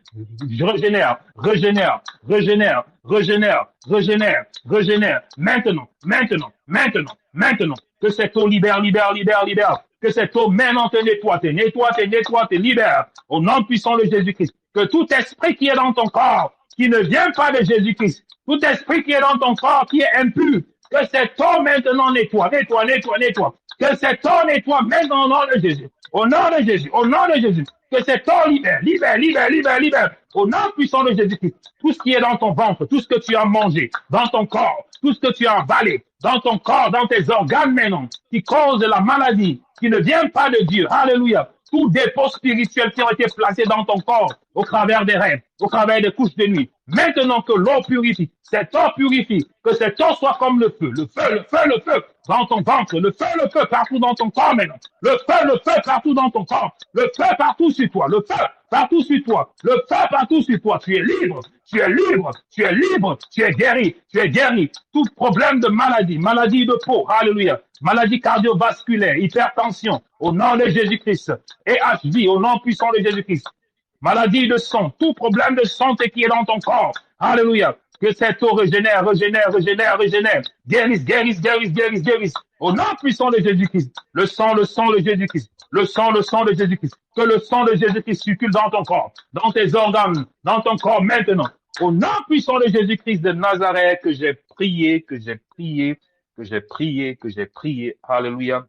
régénère, régénère, régénère, régénère, régénère, régénère, maintenant, maintenant, maintenant, maintenant, que cette eau libère, libère, libère, libère, que cette eau maintenant te nettoie, te nettoie, te nettoie, te libère, au nom puissant de Jésus-Christ, que tout esprit qui est dans ton corps, qui ne vient pas de Jésus-Christ, tout esprit qui est dans ton corps, qui est impur, que cette eau maintenant nettoie, nettoie, nettoie, nettoie, que cette eau nettoie maintenant au nom de Jésus, au nom de Jésus, au nom de Jésus, que cette eau libère, libère, libère, libère, libère, au nom puissant de Jésus-Christ, tout ce qui est dans ton ventre, tout ce que tu as mangé, dans ton corps, tout ce que tu as avalé, dans ton corps, dans tes organes maintenant, qui cause la maladie, qui ne vient pas de Dieu, alléluia, tout dépôt spirituel qui a été placé dans ton corps, au travers des rêves, au travers des couches de nuit. Maintenant que l'eau purifie, cette eau purifie, que cette eau soit comme le feu, le feu, le feu, le feu dans ton ventre, le feu partout dans ton corps maintenant, le feu partout dans ton corps, le feu partout sur toi, le feu partout sur toi, le feu partout sur toi. Tu es libre, tu es libre, tu es libre, tu es guéri, tu es guéri. Tout problème de maladie, maladie de peau, alléluia, maladie cardiovasculaire, hypertension, au nom de Jésus-Christ, et HIV, au nom puissant de Jésus-Christ. Maladie de sang, tout problème de santé qui est dans ton corps. Alléluia. Que cette eau régénère, régénère, régénère, régénère. Guérisse, guérisse, guérisse, guérisse, guérisse. Au nom puissant de Jésus-Christ. Le sang de Jésus-Christ. Le sang de Jésus-Christ. Que le sang de Jésus-Christ circule dans ton corps, dans tes organes, dans ton corps maintenant. Au nom puissant de Jésus-Christ de Nazareth, que j'ai prié, que j'ai prié, que j'ai prié, que j'ai prié. Alléluia.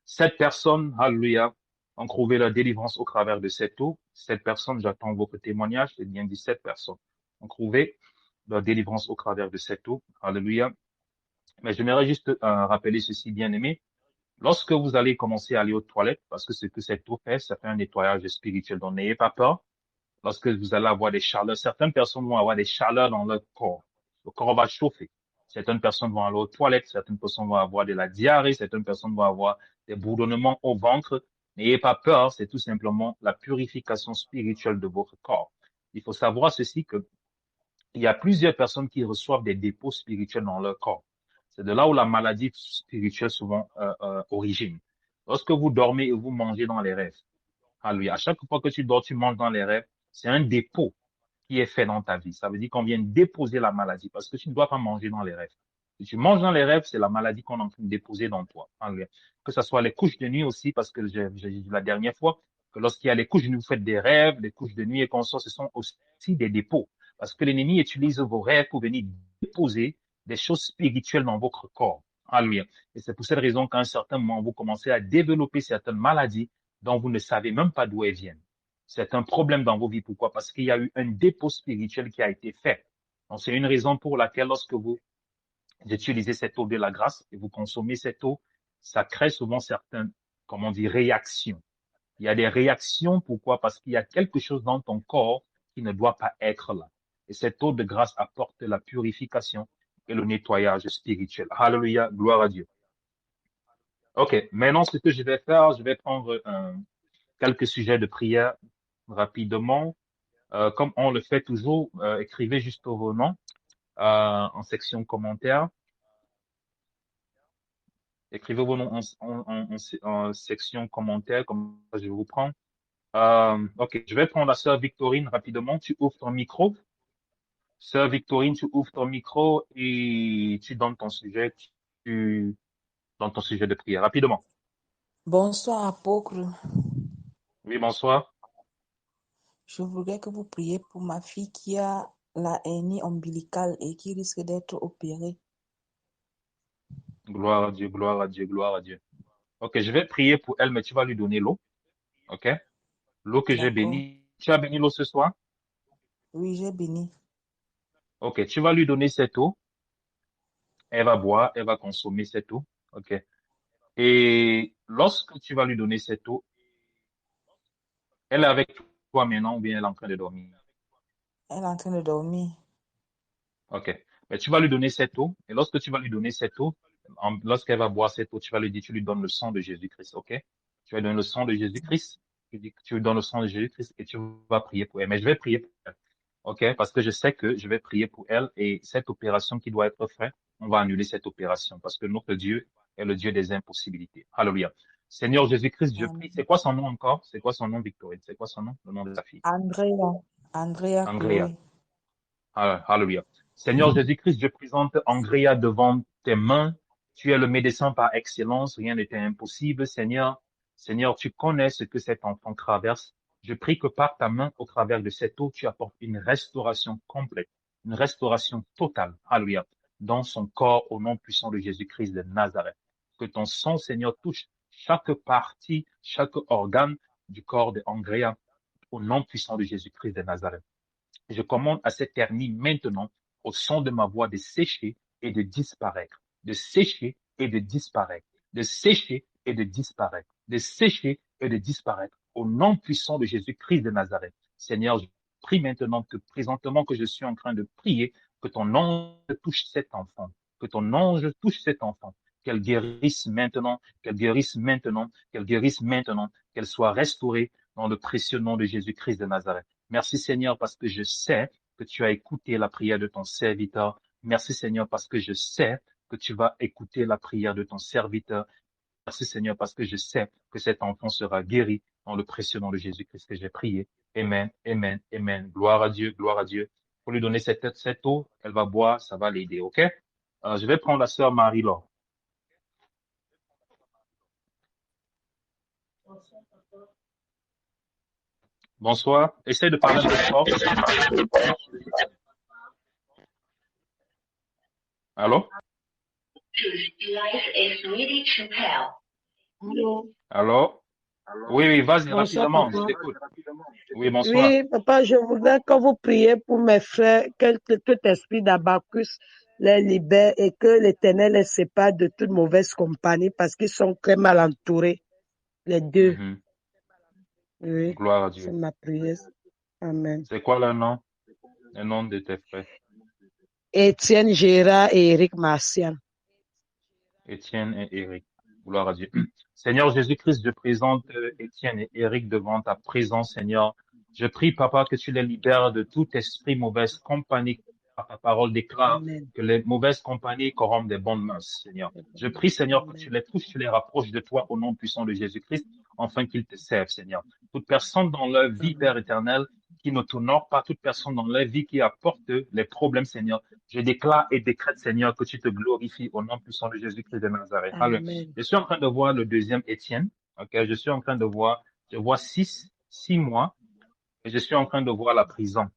Cette personne, alléluia, ont trouvé la délivrance au travers de cette eau. Cette personne, j'attends votre témoignage, j'ai bien dit 7 personnes ont trouvé la délivrance au travers de cette eau. Alléluia. Mais j'aimerais juste rappeler ceci, bien aimé. Lorsque vous allez commencer à aller aux toilettes, parce que ce que cette eau fait, ça fait un nettoyage spirituel, donc n'ayez pas peur. Lorsque vous allez avoir des chaleurs, certaines personnes vont avoir des chaleurs dans leur corps. Le corps va chauffer. Certaines personnes vont aller aux toilettes, certaines personnes vont avoir de la diarrhée, certaines personnes vont avoir des bourdonnements au ventre. N'ayez pas peur, c'est tout simplement la purification spirituelle de votre corps. Il faut savoir ceci, que il y a plusieurs personnes qui reçoivent des dépôts spirituels dans leur corps. C'est de là où la maladie spirituelle souvent origine. Lorsque vous dormez et vous mangez dans les rêves, à chaque fois que tu dors, tu manges dans les rêves, c'est un dépôt qui est fait dans ta vie. Ça veut dire qu'on vient déposer la maladie parce que tu ne dois pas manger dans les rêves. Si tu manges dans les rêves, c'est la maladie qu'on est en train de déposer dans toi. Que ce soit les couches de nuit aussi, parce que la dernière fois, que lorsqu'il y a les couches de nuit, vous faites des rêves, les couches de nuit et consorts, ce sont aussi des dépôts. Parce que l'ennemi utilise vos rêves pour venir déposer des choses spirituelles dans votre corps. Alléluia. Et c'est pour cette raison qu'à un certain moment, vous commencez à développer certaines maladies dont vous ne savez même pas d'où elles viennent. C'est un problème dans vos vies. Pourquoi? Parce qu'il y a eu un dépôt spirituel qui a été fait. Donc, c'est une raison pour laquelle lorsque vous utilisez cette eau de la grâce et vous consommez cette eau, ça crée souvent certaines, comment dire, réactions. Il y a des réactions. Pourquoi? Parce qu'il y a quelque chose dans ton corps qui ne doit pas être là. Et cette eau de grâce apporte la purification et le nettoyage spirituel. Alléluia, gloire à Dieu. OK, maintenant, ce que je vais faire, je vais prendre quelques sujets de prière rapidement. Comme on le fait toujours, écrivez juste vos noms en section commentaires. Écrivez vos noms en section commentaires, comme ça je vous prends. OK, je vais prendre la sœur Victorine rapidement. Tu ouvres ton micro. Sœur Victorine, tu ouvres ton micro et tu donnes ton sujet, tu donnes ton sujet de prière rapidement. Bonsoir, apôtre. Oui, bonsoir. Je voudrais que vous priez pour ma fille qui a la hernie ombilicale et qui risque d'être opérée. Gloire à Dieu, gloire à Dieu, gloire à Dieu. OK, je vais prier pour elle, mais tu vas lui donner l'eau. OK? L'eau que j'ai D'accord. bénie. Tu as béni l'eau ce soir? Oui, j'ai béni. OK, tu vas lui donner cette eau. Elle va boire, elle va consommer cette eau. OK. Et lorsque tu vas lui donner cette eau, elle est avec toi maintenant ou bien elle est en train de dormir? Elle est en train de dormir. OK. Mais tu vas lui donner cette eau. Et lorsque tu vas lui donner cette eau, lorsqu'elle va boire cette eau, tu vas lui dire, tu lui donnes le sang de Jésus-Christ. OK? Tu vas lui donner le sang de Jésus-Christ. Tu dis que tu lui donnes le sang de Jésus-Christ et tu vas prier pour elle. Mais je vais prier pour elle. OK? Parce que je sais que je vais prier pour elle et cette opération qui doit être faite, on va annuler cette opération parce que notre Dieu est le Dieu des impossibilités. Alléluia. Seigneur Jésus-Christ, je prie. Amen. C'est quoi son nom encore? C'est quoi son nom, Victorine? C'est quoi son nom? Le nom de sa fille? Andrea. Andrea Andrea. Chloé. Alléluia. Seigneur Jésus-Christ, je présente Andrea devant tes mains. Tu es le médecin par excellence. Rien n'était impossible. Seigneur, Seigneur, tu connais ce que cet enfant traverse. Je prie que par ta main, au travers de cette eau, tu apportes une restauration complète, une restauration totale. Alléluia. Dans son corps, au nom puissant de Jésus-Christ de Nazareth. Que ton sang, Seigneur, touche chaque partie, chaque organe du corps de Andrea, au nom puissant de Jésus-Christ de Nazareth. Je commande à cette hernie maintenant, au son de ma voix, de sécher et de disparaître, de sécher et de disparaître, de sécher et de disparaître, de sécher et de disparaître, au nom puissant de Jésus-Christ de Nazareth. Seigneur, je prie maintenant que présentement que je suis en train de prier, que ton ange touche cet enfant, que ton ange touche cet enfant, qu'elle guérisse maintenant, qu'elle guérisse maintenant, qu'elle guérisse maintenant, qu'elle soit restaurée dans le précieux nom de Jésus-Christ de Nazareth. Merci Seigneur parce que je sais que tu as écouté la prière de ton serviteur. Merci Seigneur parce que je sais que tu vas écouter la prière de ton serviteur. Merci Seigneur parce que je sais que cet enfant sera guéri dans le précieux nom de Jésus-Christ que j'ai prié. Amen, amen, amen. Gloire à Dieu, gloire à Dieu. Pour lui donner cette eau, elle va boire, ça va l'aider, ok? Je vais prendre la sœur Marie-Laure. Bonsoir. Essaye de parler un peu fort. Allô? Allô? Oui, oui, vas-y, Bonsoir, rapidement, je papa. t'écoute. Oui, bonsoir. Oui, papa, je voudrais que vous priez pour mes frères, que tout esprit d'Abacus les libère et que l'Éternel les sépare de toute mauvaise compagnie parce qu'ils sont très mal entourés, les deux. Mhm. Oui, Gloire à c'est Dieu. ma prière. Amen. C'est quoi le nom de tes frères? Étienne Gérard et Éric Martial. Étienne et Éric. Gloire à Dieu. Seigneur Jésus-Christ, je présente Étienne et Éric devant ta présence, Seigneur. Je prie, Papa, que tu les libères de tout esprit mauvaise compagnie. Ta parole déclare Amen. que les mauvaises compagnies corrompent des bonnes mœurs, Seigneur. Je prie, Seigneur, que tu les touches, tu les rapproches de toi au nom puissant de Jésus-Christ, afin qu'ils te servent, Seigneur. Toute personne dans leur vie, Père éternel, qui ne t'honore pas, toute personne dans leur vie qui apporte les problèmes, Seigneur, je déclare et décrète, Seigneur, que tu te glorifies au nom puissant de Jésus-Christ de Nazareth. Alléluia. Amen. Je suis en train de voir le deuxième Étienne. Ok, je suis en train de voir Je vois 6 mois et je suis en train de voir la prison.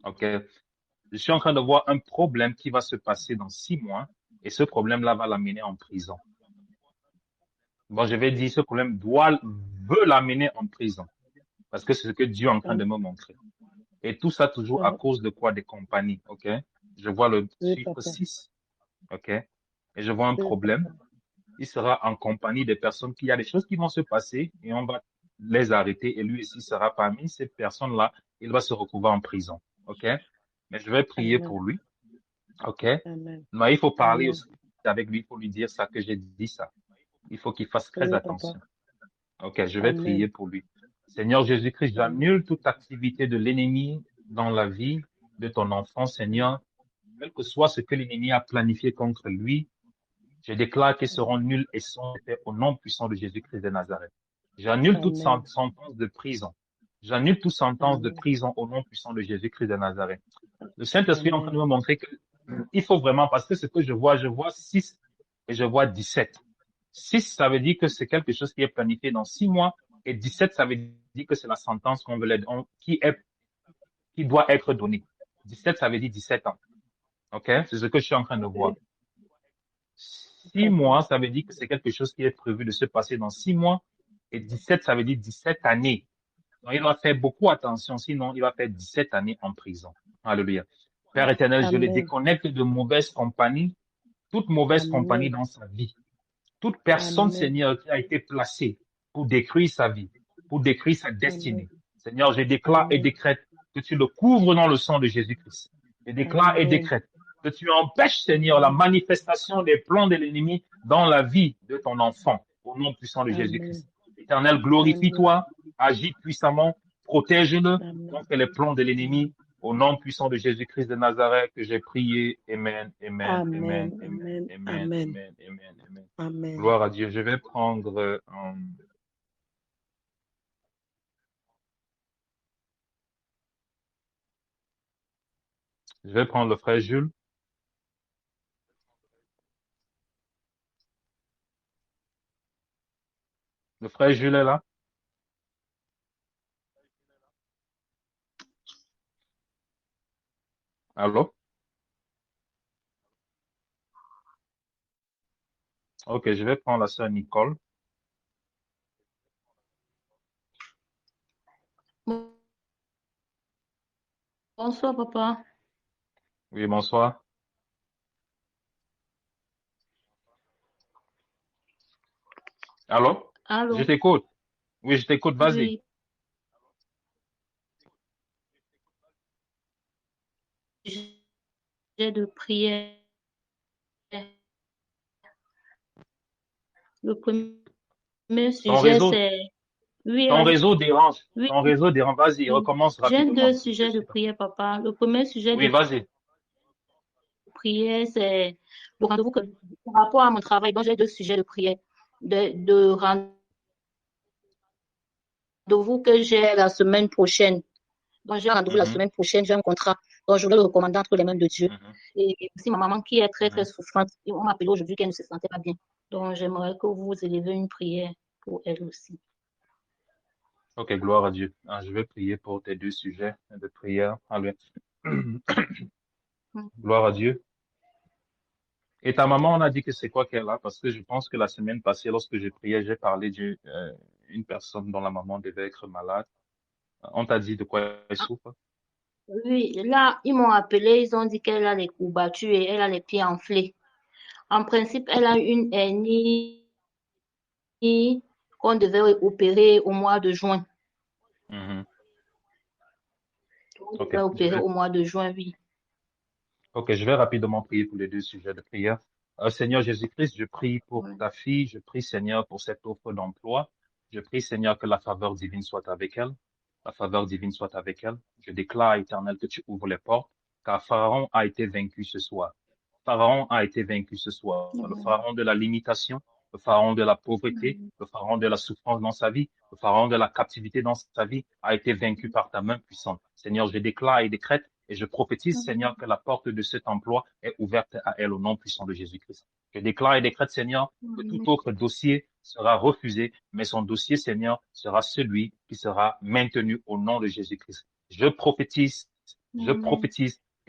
OK? Je suis en train de voir un problème qui va se passer dans 6 mois et ce problème-là va l'amener en prison. Bon, je vais dire, ce problème veut l'amener en prison parce que c'est ce que Dieu est en train de me montrer. Et tout ça toujours à cause de quoi? Des compagnies. OK? Je vois le Oui, chiffre papa. 6. OK? Et je vois un problème. Il sera en compagnie des personnes il y a des choses qui vont se passer et on va les arrêter et lui aussi sera parmi ces personnes-là. Il va se retrouver en prison. OK? Mais je vais prier Amen. pour lui. OK? Amen. Mais il faut parler Amen. aussi avec lui, il faut lui dire ça que j'ai dit ça. Il faut qu'il fasse très Oui, papa. attention. OK, je vais prier Amen. pour lui. Seigneur Jésus-Christ, Amen. j'annule toute activité de l'ennemi dans la vie de ton enfant, Seigneur. Quel que soit ce que l'ennemi a planifié contre lui, je déclare qu'ils seront nuls et sans effet au nom puissant de Jésus-Christ de Nazareth. J'annule toute Amen. sentence de prison. J'annule toute sentence de Amen. prison au nom puissant de Jésus-Christ de Nazareth. Le Saint-Esprit est en train de Amen. me montrer que il faut vraiment, parce que ce que je vois 6 et je vois 17. 6, ça veut dire que c'est quelque chose qui est planifié dans 6 mois et 17, ça veut dire que c'est la sentence qu'on veut qui doit être donnée. 17, ça veut dire 17 ans. OK? C'est ce que je suis en train de voir. 6 mois, ça veut dire que c'est quelque chose qui est prévu de se passer dans 6 mois et 17, ça veut dire 17 années. Donc, il doit faire beaucoup attention, sinon il va faire 17 années en prison. Alléluia. Père éternel, je le Amen. déconnecte de mauvaise compagnie, toute mauvaise compagnie Amen. dans sa vie. Toute personne, Amen. Seigneur, qui a été placée pour détruire sa vie, pour détruire sa Amen. destinée. Seigneur, je déclare et Amen. décrète que tu le couvres dans le sang de Jésus-Christ. Je déclare et Amen. décrète que tu empêches, Seigneur, la manifestation des plans de l'ennemi dans la vie de ton enfant, au nom puissant de Amen. Jésus-Christ. Éternel, Amen. glorifie-toi, agis puissamment, protège-le Amen. contre les plans de l'ennemi, au nom puissant de Jésus-Christ de Nazareth que j'ai prié. Amen, amen, Amen. amen, amen, Amen. amen, Amen. amen, amen, amen. Amen. Gloire à Dieu. Je vais prendre le frère Jules. Le frère Jules est là. Allô? Ok, je vais prendre la sœur Nicole. Bonsoir, papa. Oui, bonsoir. Allô? Je Allô? t'écoute. Oui, je t'écoute. Vas-y. Oui, j'ai de prière. Le premier Ton sujet, réseau, c'est... Oui, ton réseau dérange. oui, Ton réseau dérange. Vas-y, oui. recommence J'ai rapidement. deux Je sujets de suis là. prière, papa. Le premier sujet Oui, de vas-y. prière, c'est le rendez-vous que, par rapport à mon travail. Donc, j'ai deux sujets de prière. De rendez-vous que j'ai la semaine prochaine. Donc, j'ai un rendez-vous la Mhm, semaine prochaine, j'ai un contrat. Donc, je voulais le recommander entre les mains de Dieu. mhm, Et aussi ma maman qui est très, très mhm. souffrante. Et on m'a appelé aujourd'hui qu'elle ne se sentait pas bien. Donc, j'aimerais que vous élevez une prière pour elle aussi. Ok, gloire à Dieu. Je vais prier pour tes deux sujets de prière. Alléluia. Gloire à Dieu. Et ta maman, on a dit que c'est quoi qu'elle a? Parce que je pense que la semaine passée, lorsque je priais, j'ai parlé d'une personne dont la maman devait être malade. On t'a dit de quoi elle souffre? Oui, là, ils m'ont appelé, ils ont dit qu'elle a les courbatures et elle a les pieds enflés. En principe, elle a une hernie qu'on devait opérer au mois de juin. Mhm. On Ok, devait opérer au mois de juin, oui. ok, je vais rapidement prier pour les deux sujets de prière. Seigneur Jésus-Christ, je prie pour Oui. ta fille, je prie Seigneur pour cette offre d'emploi. Je prie Seigneur que la faveur divine soit avec elle. La faveur divine soit avec elle. Je déclare, Éternel, que tu ouvres les portes, car Pharaon a été vaincu ce soir. Pharaon a été vaincu ce soir. Le Amen. pharaon de la limitation, le pharaon de la pauvreté, le pharaon de la souffrance dans sa vie, le pharaon de la captivité dans sa vie a été vaincu par ta main puissante. Seigneur, je déclare et décrète Et je prophétise, Seigneur, que la porte de cet emploi est ouverte à elle au nom puissant de Jésus-Christ. Je déclare et décrète, Seigneur, que tout autre dossier sera refusé, mais son dossier, Seigneur, sera celui qui sera maintenu au nom de Jésus-Christ. Je prophétise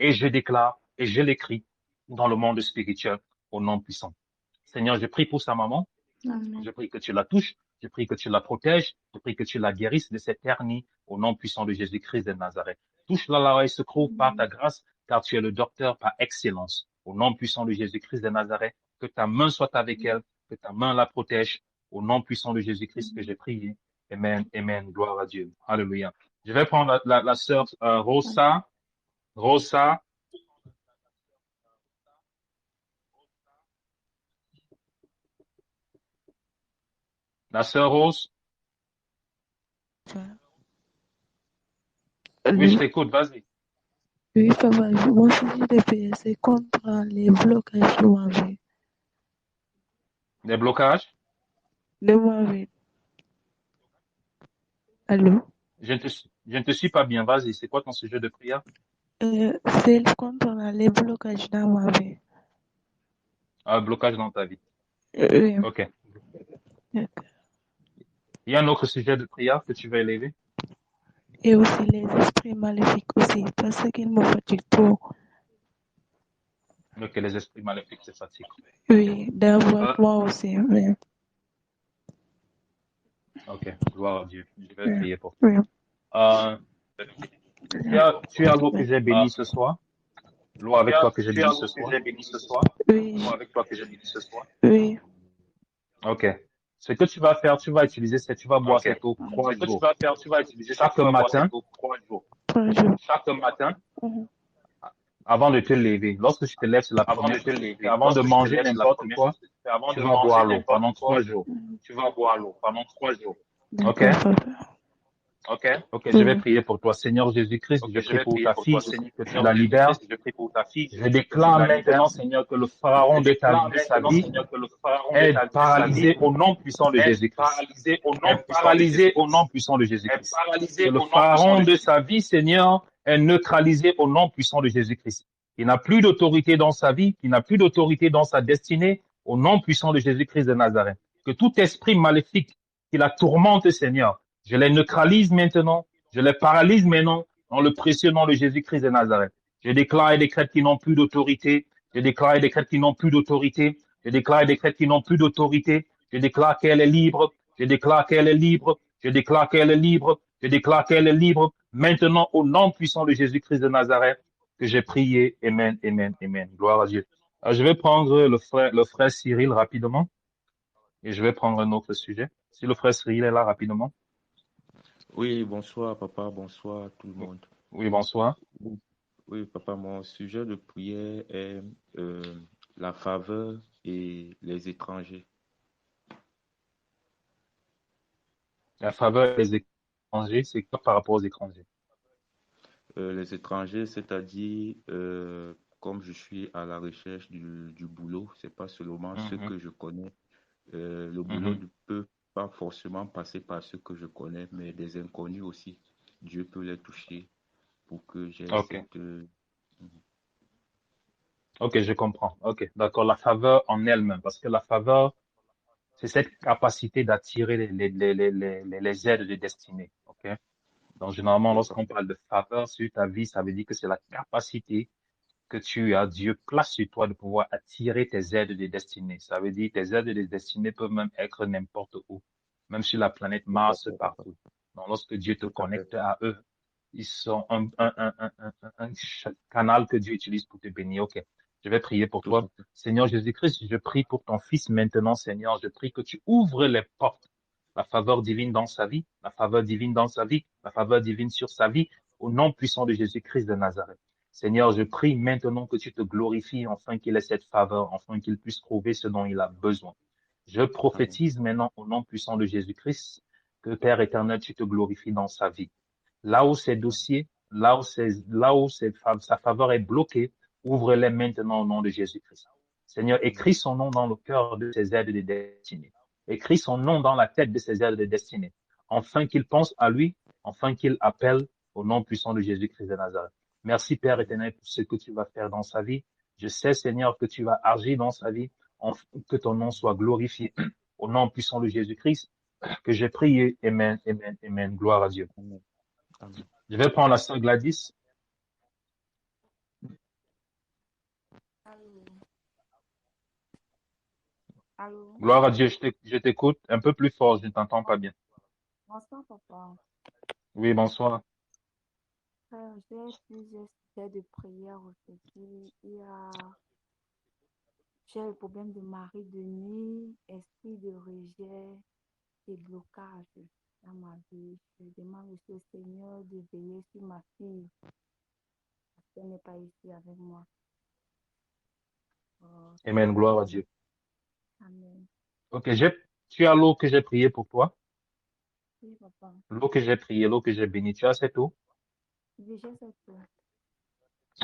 et je déclare et je l'écris dans le monde spirituel au nom puissant. Seigneur, je prie pour sa maman. Amen. Je prie que tu la touches. Je prie que tu la protèges. Je prie que tu la guérisses de cette hernie au nom puissant de Jésus-Christ de Nazareth. Touche-la là où elle se trouve par ta grâce, car tu es le docteur par excellence. Au nom puissant de Jésus-Christ de Nazareth, que ta main soit avec elle, que ta main la protège. Au nom puissant de Jésus-Christ que j'ai prié. Amen, amen. Gloire à Dieu. Alléluia. Je vais prendre la sœur Rosa. Rosa. La sœur Rose. Oui, je t'écoute, vas-y. Oui, papa, mon sujet de prière, c'est contre les blocages de ma vie. Des blocages? De ma vie. Allô? Je ne te suis pas bien. Vas-y, c'est quoi ton sujet de prière? C'est contre les blocages dans ma vie. Un blocage dans ta vie. Oui. Ok. Il y a un autre sujet de prière que tu veux élever? Et aussi les esprits maléfiques aussi, parce qu'ils me fatiguent trop. Donc, les esprits maléfiques se fatiguent. Oui, d'avoir moi aussi. Oui. Ok, gloire à Dieu. Je vais prier pour toi. Oui. Tu as l'eau que j'ai bénie ce soir? L'eau avec toi que j'ai bénie ce soir? Oui. L'eau avec toi que j'ai bénie ce soir? Oui. Ok. Ce que tu vas faire, tu vas utiliser, c'est tu vas boire cette eau 3 jours. Chaque matin, 3 jours. chaque matin, avant de te lever. Lorsque tu te lèves, c'est la première chose. Avant de manger n'importe quoi, tu vas boire l'eau pendant 3 jours. Ok? D'accord, papa. Ok, je vais prier pour toi. Seigneur Jésus-Christ, je prie pour ta fille, que tu la libères. Je déclare maintenant, Seigneur, que le pharaon de sa vie est paralysé au nom puissant de Jésus-Christ. Est paralysé au nom puissant de Jésus-Christ. Que le pharaon de sa vie, Seigneur, est neutralisé au nom puissant de Jésus-Christ. Il n'a plus d'autorité dans sa vie, il n'a plus d'autorité dans sa destinée, au nom puissant de Jésus-Christ de Nazareth. Que tout esprit maléfique qui la tourmente, Seigneur, je les neutralise maintenant, je les paralyse maintenant, dans le précieux nom de Jésus-Christ de Nazareth. Je déclare et décrète qu'ils n'ont plus d'autorité. Je déclare et décrète qu'ils n'ont plus d'autorité. Je déclare et décrète qu'ils n'ont plus d'autorité. Je déclare qu'elle est libre. Je déclare qu'elle est libre. Je déclare qu'elle est libre. Je déclare qu'elle est libre. Maintenant, au nom puissant de Jésus-Christ de Nazareth, que j'ai prié. Amen, amen, amen. Gloire à Dieu. Alors, je vais prendre le frère Cyril rapidement. Et je vais prendre un autre sujet. Si le frère Cyril est là rapidement. Oui, bonsoir papa, bonsoir tout le monde. Oui, bonsoir. Oui, papa, mon sujet de prière est la faveur et les étrangers. La faveur des étrangers, c'est quoi par rapport aux étrangers? Les étrangers, c'est-à-dire, comme je suis à la recherche du boulot, c'est pas seulement ceux que je connais. Le boulot ne peut pas forcément passer par ceux que je connais, mais des inconnus aussi. Dieu peut les toucher pour que j'ai cette... Ok, je comprends. Ok, d'accord. La faveur en elle-même, parce que la faveur, c'est cette capacité d'attirer les aides de destinée. Ok. Donc, généralement, lorsqu'on parle de faveur sur ta vie, ça veut dire que c'est la capacité que tu as, Dieu place sur toi de pouvoir attirer tes aides de destinée. Ça veut dire que tes aides de destinée peuvent même être n'importe où, même sur la planète Mars, partout. Donc, lorsque Dieu te connecte à eux, ils sont un canal que Dieu utilise pour te bénir. Ok. Je vais prier pour toi. Seigneur Jésus-Christ, je prie pour ton fils maintenant, Seigneur. Je prie que tu ouvres les portes, la faveur divine dans sa vie, la faveur divine dans sa vie, la faveur divine sur sa vie, au nom puissant de Jésus-Christ de Nazareth. Seigneur, je prie maintenant que tu te glorifies afin qu'il ait cette faveur, afin qu'il puisse trouver ce dont il a besoin. Je prophétise maintenant au nom puissant de Jésus-Christ que Père éternel, tu te glorifies dans sa vie. Là où ses dossiers, là où sa faveur est bloquée, ouvre-les maintenant au nom de Jésus-Christ. Seigneur, écris son nom dans le cœur de ses aides de destinée. Écris son nom dans la tête de ses aides de destinée. Afin qu'il pense à lui, afin qu'il appelle au nom puissant de Jésus-Christ de Nazareth. Merci, Père éternel, pour ce que tu vas faire dans sa vie. Je sais, Seigneur, que tu vas agir dans sa vie, que ton nom soit glorifié. Au nom puissant de Jésus-Christ, que j'ai prié. Amen, amen, amen. Gloire à Dieu. Amen. Amen. Je vais prendre la sœur Gladys. Allô. Allô. Gloire à Dieu, je t'écoute un peu plus fort, je ne t'entends pas bien. Bonsoir, papa. Oui, bonsoir. Frère, j'ai plusieurs sujets de prière aujourd'hui. J'ai le problème de mari de nuit, esprit de rejet et blocage dans ma vie. Je demande aussi au Seigneur de veiller sur ma fille, parce qu'elle n'est pas ici avec moi. Amen, gloire à Dieu. Amen. Ok, tu as l'eau que j'ai priée pour toi? Oui, papa. L'eau que j'ai priée, l'eau que j'ai bénie, tu as cette eau? Oui, j'ai cette eau.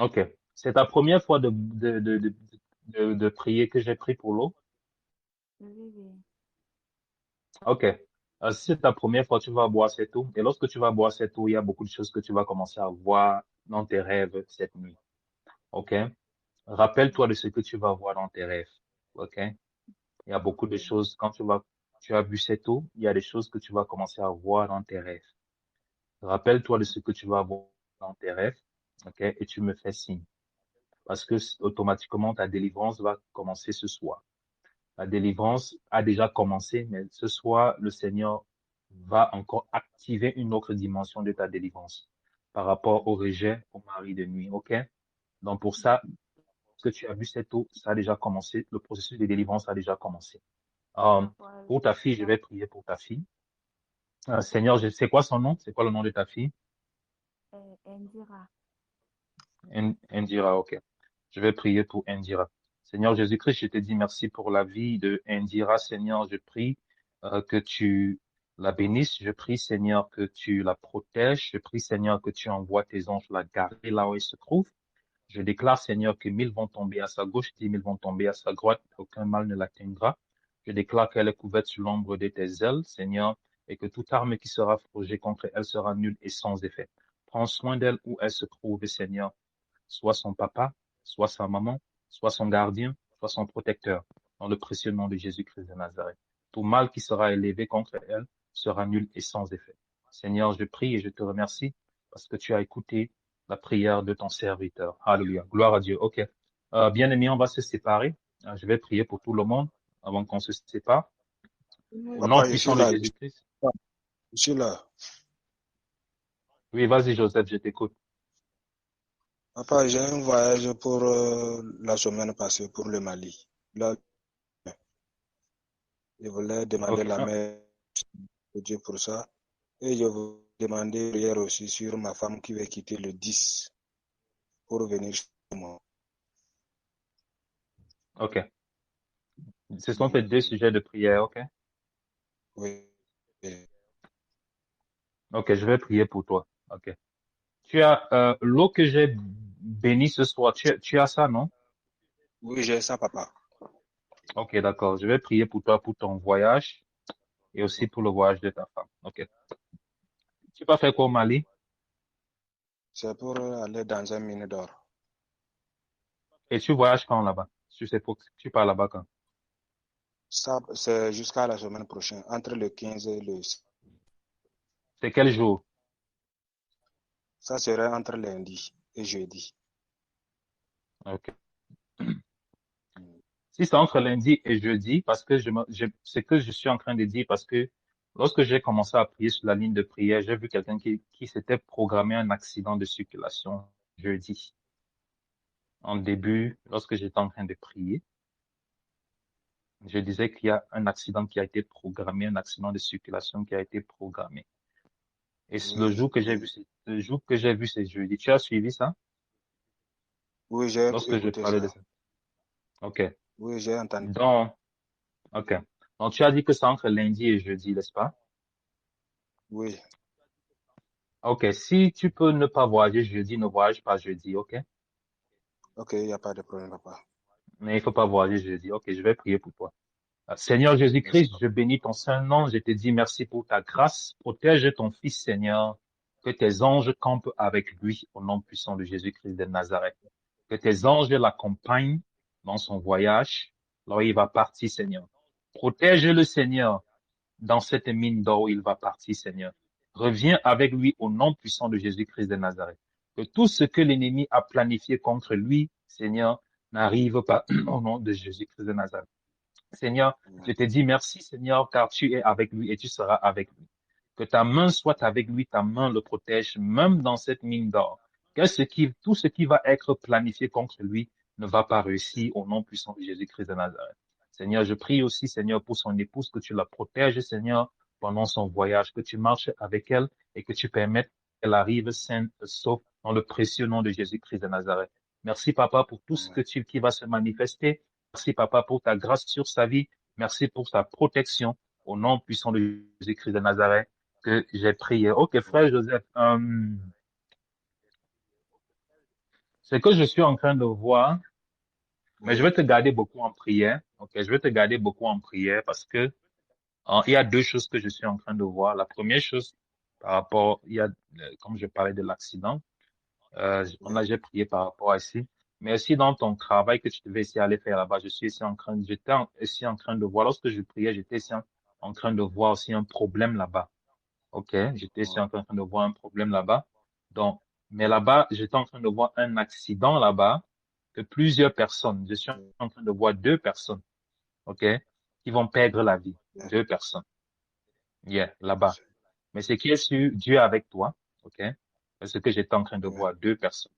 Ok. C'est ta première fois de prier que j'ai pris pour l'eau? Oui, oui. Ok. Si c'est ta première fois, tu vas boire cette eau. Et lorsque tu vas boire cette eau, il y a beaucoup de choses que tu vas commencer à voir dans tes rêves cette nuit. Ok? Rappelle-toi de ce que tu vas voir dans tes rêves. Ok? Il y a beaucoup de choses, quand tu as bu cette eau, il y a des choses que tu vas commencer à voir dans tes rêves. Rappelle-toi de ce que tu vas voir dans tes rêves. Ok? Et tu me fais signe. Parce que automatiquement, ta délivrance va commencer ce soir. La délivrance a déjà commencé, mais ce soir, le Seigneur va encore activer une autre dimension de ta délivrance par rapport au rejet au mari de nuit. OK? Donc, pour ça, ce que tu as vu cette eau, ça a déjà commencé. Le processus de délivrance a déjà commencé. D'accord. Pour ta fille, je vais prier pour ta fille. Seigneur, c'est quoi son nom? C'est quoi le nom de ta fille? Indira. Indira, OK. Je vais prier pour Indira. Seigneur Jésus-Christ, je te dis merci pour la vie de Indira. Seigneur, je prie que tu la bénisses. Je prie, Seigneur, que tu la protèges. Je prie, Seigneur, que tu envoies tes anges la garder là où elle se trouve. Je déclare, Seigneur, que 1000 vont tomber à sa gauche, 10 000 vont tomber à sa droite. Aucun mal ne l'atteindra. Je déclare qu'elle est couverte sous l'ombre de tes ailes, Seigneur, et que toute arme qui sera forgée contre elle sera nulle et sans effet. Prends soin d'elle où elle se trouve, Seigneur, soit son papa, soit sa maman, soit son gardien, soit son protecteur, dans le précieux nom de Jésus-Christ de Nazareth. Tout mal qui sera élevé contre elle sera nul et sans effet. Seigneur, je prie et je te remercie parce que tu as écouté la prière de ton serviteur. Alléluia. Gloire à Dieu. OK. Bien-aimés, on va se séparer. Je vais prier pour tout le monde avant qu'on se sépare. Au nom Papa, je suis puissant de là. Jésus-Christ. Je suis là. Oui, vas-y, Joseph, je t'écoute. Papa, j'ai un voyage pour la semaine passée pour le Mali. Là, je voulais demander OK. la main de Dieu pour ça. Et je vous demander prière aussi sur ma femme qui va quitter le 10 pour venir chez moi. OK. Ce sont tes deux sujets de prière, OK? Oui. OK, je vais prier pour toi. OK. Tu as l'eau que j'ai bénie ce soir. Tu as ça, non? Oui, j'ai ça, papa. OK, d'accord. Je vais prier pour toi pour ton voyage et aussi pour le voyage de ta femme. OK. Tu vas faire quoi au Mali? C'est pour aller dans un mine d'or. Et tu voyages quand là-bas? Tu pars là-bas quand? Ça, c'est jusqu'à la semaine prochaine, entre le 15 et le 6. C'est quel jour? Ça serait entre lundi et jeudi. OK. Si c'est entre lundi et jeudi, parce que c'est que je suis en train de dire parce que lorsque j'ai commencé à prier sur la ligne de prière, j'ai vu quelqu'un qui s'était programmé un accident de circulation jeudi. En début, lorsque j'étais en train de prier, je disais qu'il y a un accident qui a été programmé, un accident de circulation qui a été programmé. Et le Oui, jour que j'ai vu, c'est jeudi. Tu as suivi ça? oui, j'ai Lorsque je écouté parlais de ça. ça. OK. Oui, j'ai entendu. OK. Donc, tu as dit que c'est entre lundi et jeudi, n'est-ce pas? Oui, OK. Si tu peux ne pas voyager jeudi, ne voyage pas jeudi, OK? ok, il n'y a pas de problème, papa. Mais il faut pas voyager jeudi. OK, je vais prier pour toi. Seigneur Merci, Jésus-Christ, papa. je bénis ton saint nom. Je te dis merci pour ta grâce. Protège ton fils, Seigneur. Que tes anges campent avec lui au nom puissant de Jésus-Christ de Nazareth. Que tes anges l'accompagnent dans son voyage, là où il va partir, Seigneur. Protège-le, Seigneur, dans cette mine d'or où il va partir, Seigneur. Reviens avec lui au nom puissant de Jésus-Christ de Nazareth. Que tout ce que l'ennemi a planifié contre lui, Seigneur, n'arrive pas au nom de Jésus-Christ de Nazareth. Seigneur, je te dis merci, Seigneur, car tu es avec lui et tu seras avec lui. Que ta main soit avec lui, ta main le protège, même dans cette mine d'or. Que tout ce qui va être planifié contre lui ne va pas réussir au nom puissant de Jésus-Christ de Nazareth. Seigneur, je prie aussi, Seigneur, pour son épouse, que tu la protèges, Seigneur, pendant son voyage, que tu marches avec elle et que tu permettes qu'elle arrive saine et sauve dans le précieux nom de Jésus-Christ de Nazareth. Merci, Papa, pour tout ce qui va se manifester. Merci, Papa, pour ta grâce sur sa vie. Merci pour ta protection au nom puissant de Jésus-Christ de Nazareth que j'ai prié. Ok, frère Joseph, c'est que je suis en train de voir, mais je vais te garder beaucoup en prière. Ok, je vais te garder beaucoup en prière parce que il y a deux choses que je suis en train de voir. La première chose, par rapport, comme je parlais de l'accident, j'ai prié par rapport à ici. Mais aussi dans ton travail que tu devais essayer aller faire là-bas, j'étais ici en train de voir, lorsque je priais, j'étais ici en train de voir aussi un problème là-bas. Ok, j'étais ici en train de voir un problème là-bas. Donc, mais là-bas, j'étais en train de voir un accident là-bas que plusieurs personnes, je suis en train de voir 2 personnes, ok, qui vont perdre la vie. 2 personnes. Yeah, là-bas. Mais ce qui est sûr, Dieu est avec toi, ok? Parce que j'étais en train de voir 2 personnes.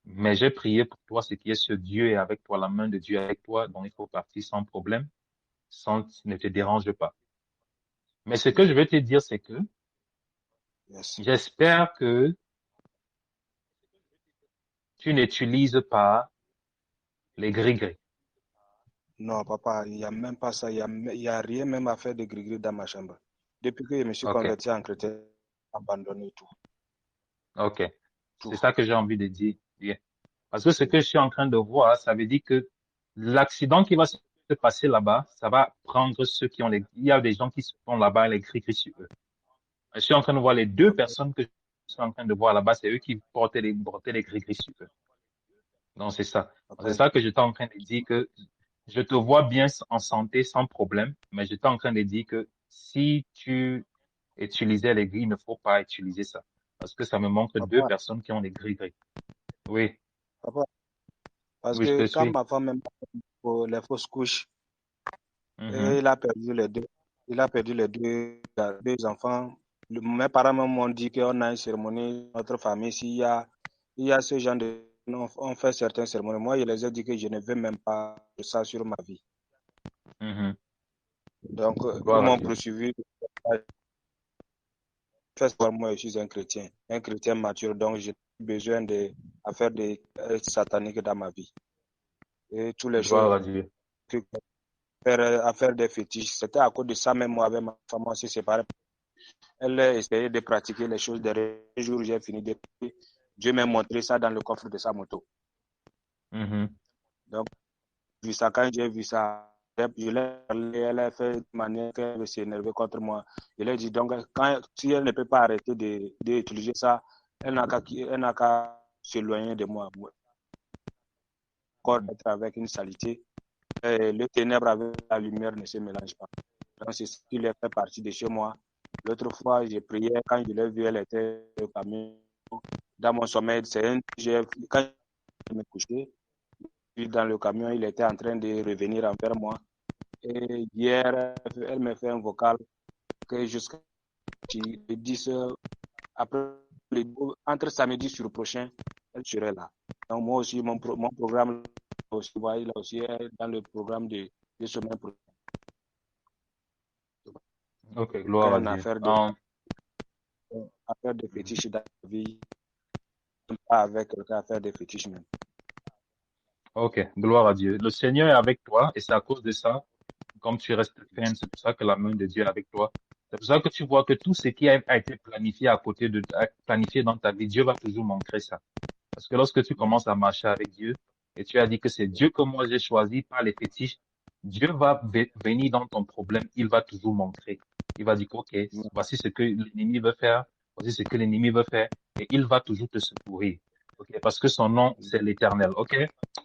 Mais j'ai prié pour toi, ce qui est sûr, Dieu est avec toi, la main de Dieu est avec toi, donc il faut partir sans problème, ne te dérange pas. Mais ce que je veux te dire, c'est que j'espère que tu n'utilises pas les gris-gris. Non, papa, il n'y a même pas ça. Il y a rien même à faire de gris-gris dans ma chambre. Depuis que je me suis converti en chrétien, j'ai abandonné tout. Ok. C'est ça que j'ai envie de dire. Yeah. Parce que ce que je suis en train de voir, ça veut dire que l'accident qui va se passer là-bas, ça va prendre ceux qui ont il y a des gens qui sont là-bas, les gris-gris sur eux. Je suis en train de voir les 2 personnes que je suis en train de voir là-bas, c'est eux qui portaient les gris-gris sur eux. Donc, c'est ça. C'est ça que j'étais en train de dire que je te vois bien en santé sans problème, mais j'étais en train de dire que si tu utilisais les gris, il ne faut pas utiliser ça. Parce que ça me montre 2 personnes qui ont des gris-gris. Oui. Papa, parce oui, que quand ma femme aime pour les fausses couches, il a perdu les 2. Il a perdu les 2 enfants. Mes parents m'ont dit qu'on a une cérémonie, notre famille, s'il y a ce genre de... On fait certaines cérémonies. Moi, je les ai dit que je ne veux même pas de ça sur ma vie. Donc, ils m'ont poursuivi. Moi, je suis un chrétien mature, donc j'ai besoin de faire des sataniques dans ma vie. Et tous les jours, à faire des fétiches. C'était à cause de ça, même moi, avec ma femme, on s'est séparés. Elle a essayé de pratiquer les choses. Un jour, j'ai fini de prier. Dieu m'a montré ça dans le coffre de sa moto. Donc, vu ça, quand j'ai vu ça, je l'ai parlé, elle a fait de manière qu'elle s'est énervée contre moi. Je lui ai dit, donc, si elle ne peut pas arrêter d'utiliser ça, elle n'a qu'à s'éloigner de moi. Encore d'être avec une saleté. Le ténèbre avec la lumière ne se mélange pas. Donc, c'est ce qui lui fait partie de chez moi. L'autre fois, j'ai prié, quand je l'ai vue, elle était au camion. Dans mon sommeil, quand je me couchais, dans le camion, il était en train de revenir envers moi. Et hier, elle me fait un vocal que jusqu'à 10 après, entre samedi sur le prochain, elle serait là. Donc, moi aussi, mon programme, il est aussi dans le programme de semaine prochaine. Ok, gloire à Dieu. Affaire de fétiche dans la vie, pas avec quelqu'un à faire des fétiches même. Ok, gloire à Dieu. Le Seigneur est avec toi et c'est à cause de ça, comme tu restes ferme, c'est pour ça que la main de Dieu est avec toi. C'est pour ça que tu vois que tout ce qui a été planifié planifié dans ta vie, Dieu va toujours montrer ça. Parce que lorsque tu commences à marcher avec Dieu et tu as dit que c'est Dieu que moi j'ai choisi, pas les fétiches, Dieu va venir dans ton problème, il va toujours montrer. Il va dire, ok, voici ce que l'ennemi veut faire, Voici ce que l'ennemi veut faire et il va toujours te secourir. Ok, parce que son nom, c'est l'Éternel. Ok,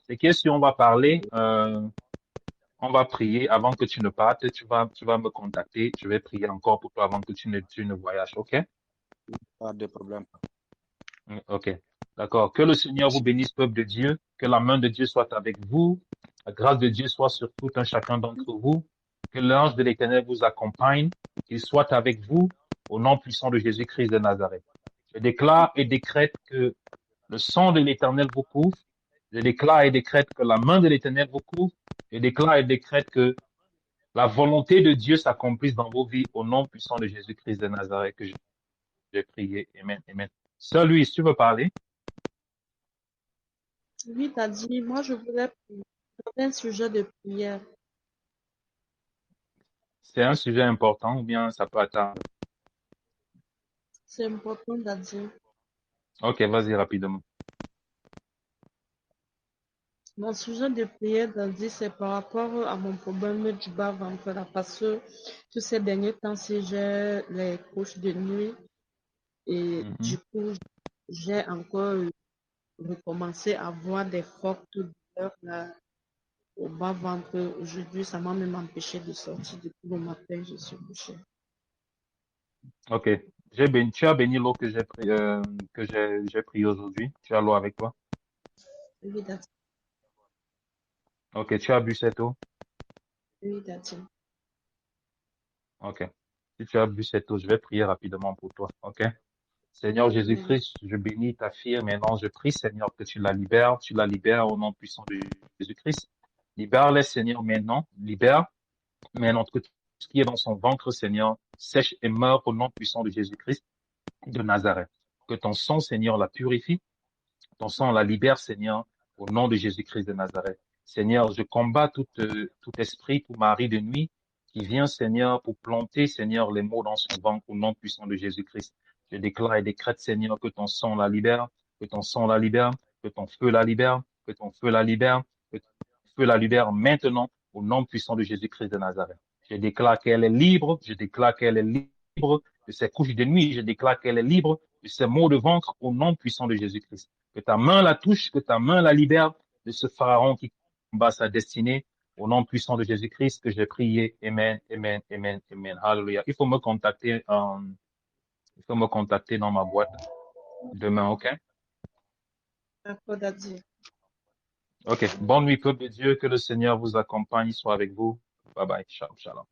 ces questions, on va parler, on va prier avant que tu ne partes. Tu vas me contacter. Je vais prier encore pour toi avant que tu ne voyages. Ok? Pas de problème. Ok. D'accord. Que le Seigneur vous bénisse, peuple de Dieu. Que la main de Dieu soit avec vous. La grâce de Dieu soit sur tout un chacun d'entre vous. Que l'ange de l'Éternel vous accompagne. Qu'il soit avec vous au nom puissant de Jésus-Christ de Nazareth. Je déclare et décrète que le sang de l'Éternel vous couvre. Je déclare et décrète que la main de l'Éternel vous couvre. Je déclare et décrète que la volonté de Dieu s'accomplisse dans vos vies au nom puissant de Jésus-Christ de Nazareth que j'ai prié. Amen. Amen. Sœur Louise, tu veux parler? Oui, t'as dit, moi je voulais prier. J'avais un sujet de prière. C'est un sujet important ou bien ça peut attendre? C'est important, t'as dit. Ok, vas-y rapidement. Mon sujet de prière, t'as dit, c'est par rapport à mon problème du bas-ventre là, parce que tous ces derniers temps, si j'ai les couches de nuit et du coup, j'ai encore recommencé à avoir des fortes douleurs là, au bas-ventre. Aujourd'hui, ça m'a même empêché de sortir. Depuis le matin, je suis couchée. Ok. Tu as béni l'eau que j'ai pris aujourd'hui. Tu as l'eau avec toi? Oui, t'as dit. Ok, tu as bu cette eau? Oui, t'as dit. Ok. Si tu as bu cette eau, je vais prier rapidement pour toi. Ok? Seigneur Amen. Jésus-Christ, je bénis ta fille. Maintenant, je prie, Seigneur, que tu la libères. Tu la libères au nom puissant de Jésus-Christ. Libère-les, Seigneur, maintenant. Libère maintenant tout ce qui est dans son ventre, Seigneur, sèche et meurt au nom puissant de Jésus-Christ de Nazareth. Que ton sang, Seigneur, la purifie. Ton sang la libère, Seigneur, au nom de Jésus-Christ de Nazareth. Seigneur, je combats tout esprit, tout mari de nuit qui vient, Seigneur, pour planter, Seigneur, les mots dans son ventre au nom puissant de Jésus-Christ. Je déclare et décrète, Seigneur, que ton sang la libère, que ton sang la libère, que ton feu la libère, que ton feu la libère, que ton feu la libère maintenant au nom puissant de Jésus-Christ de Nazareth. Je déclare qu'elle est libre, je déclare qu'elle est libre de ses couches de nuit, je déclare qu'elle est libre de ses maux de ventre au nom puissant de Jésus-Christ. Que ta main la touche, que ta main la libère de ce pharaon qui combat sa destinée. Au nom puissant de Jésus-Christ que j'ai prié. Amen, amen, amen, amen. Hallelujah. Il faut me contacter dans ma boîte demain, ok? D'accord, t'as dit. Ok. Bonne nuit, peuple de Dieu. Que le Seigneur vous accompagne, soit avec vous. Bye bye. Shalom, shalom.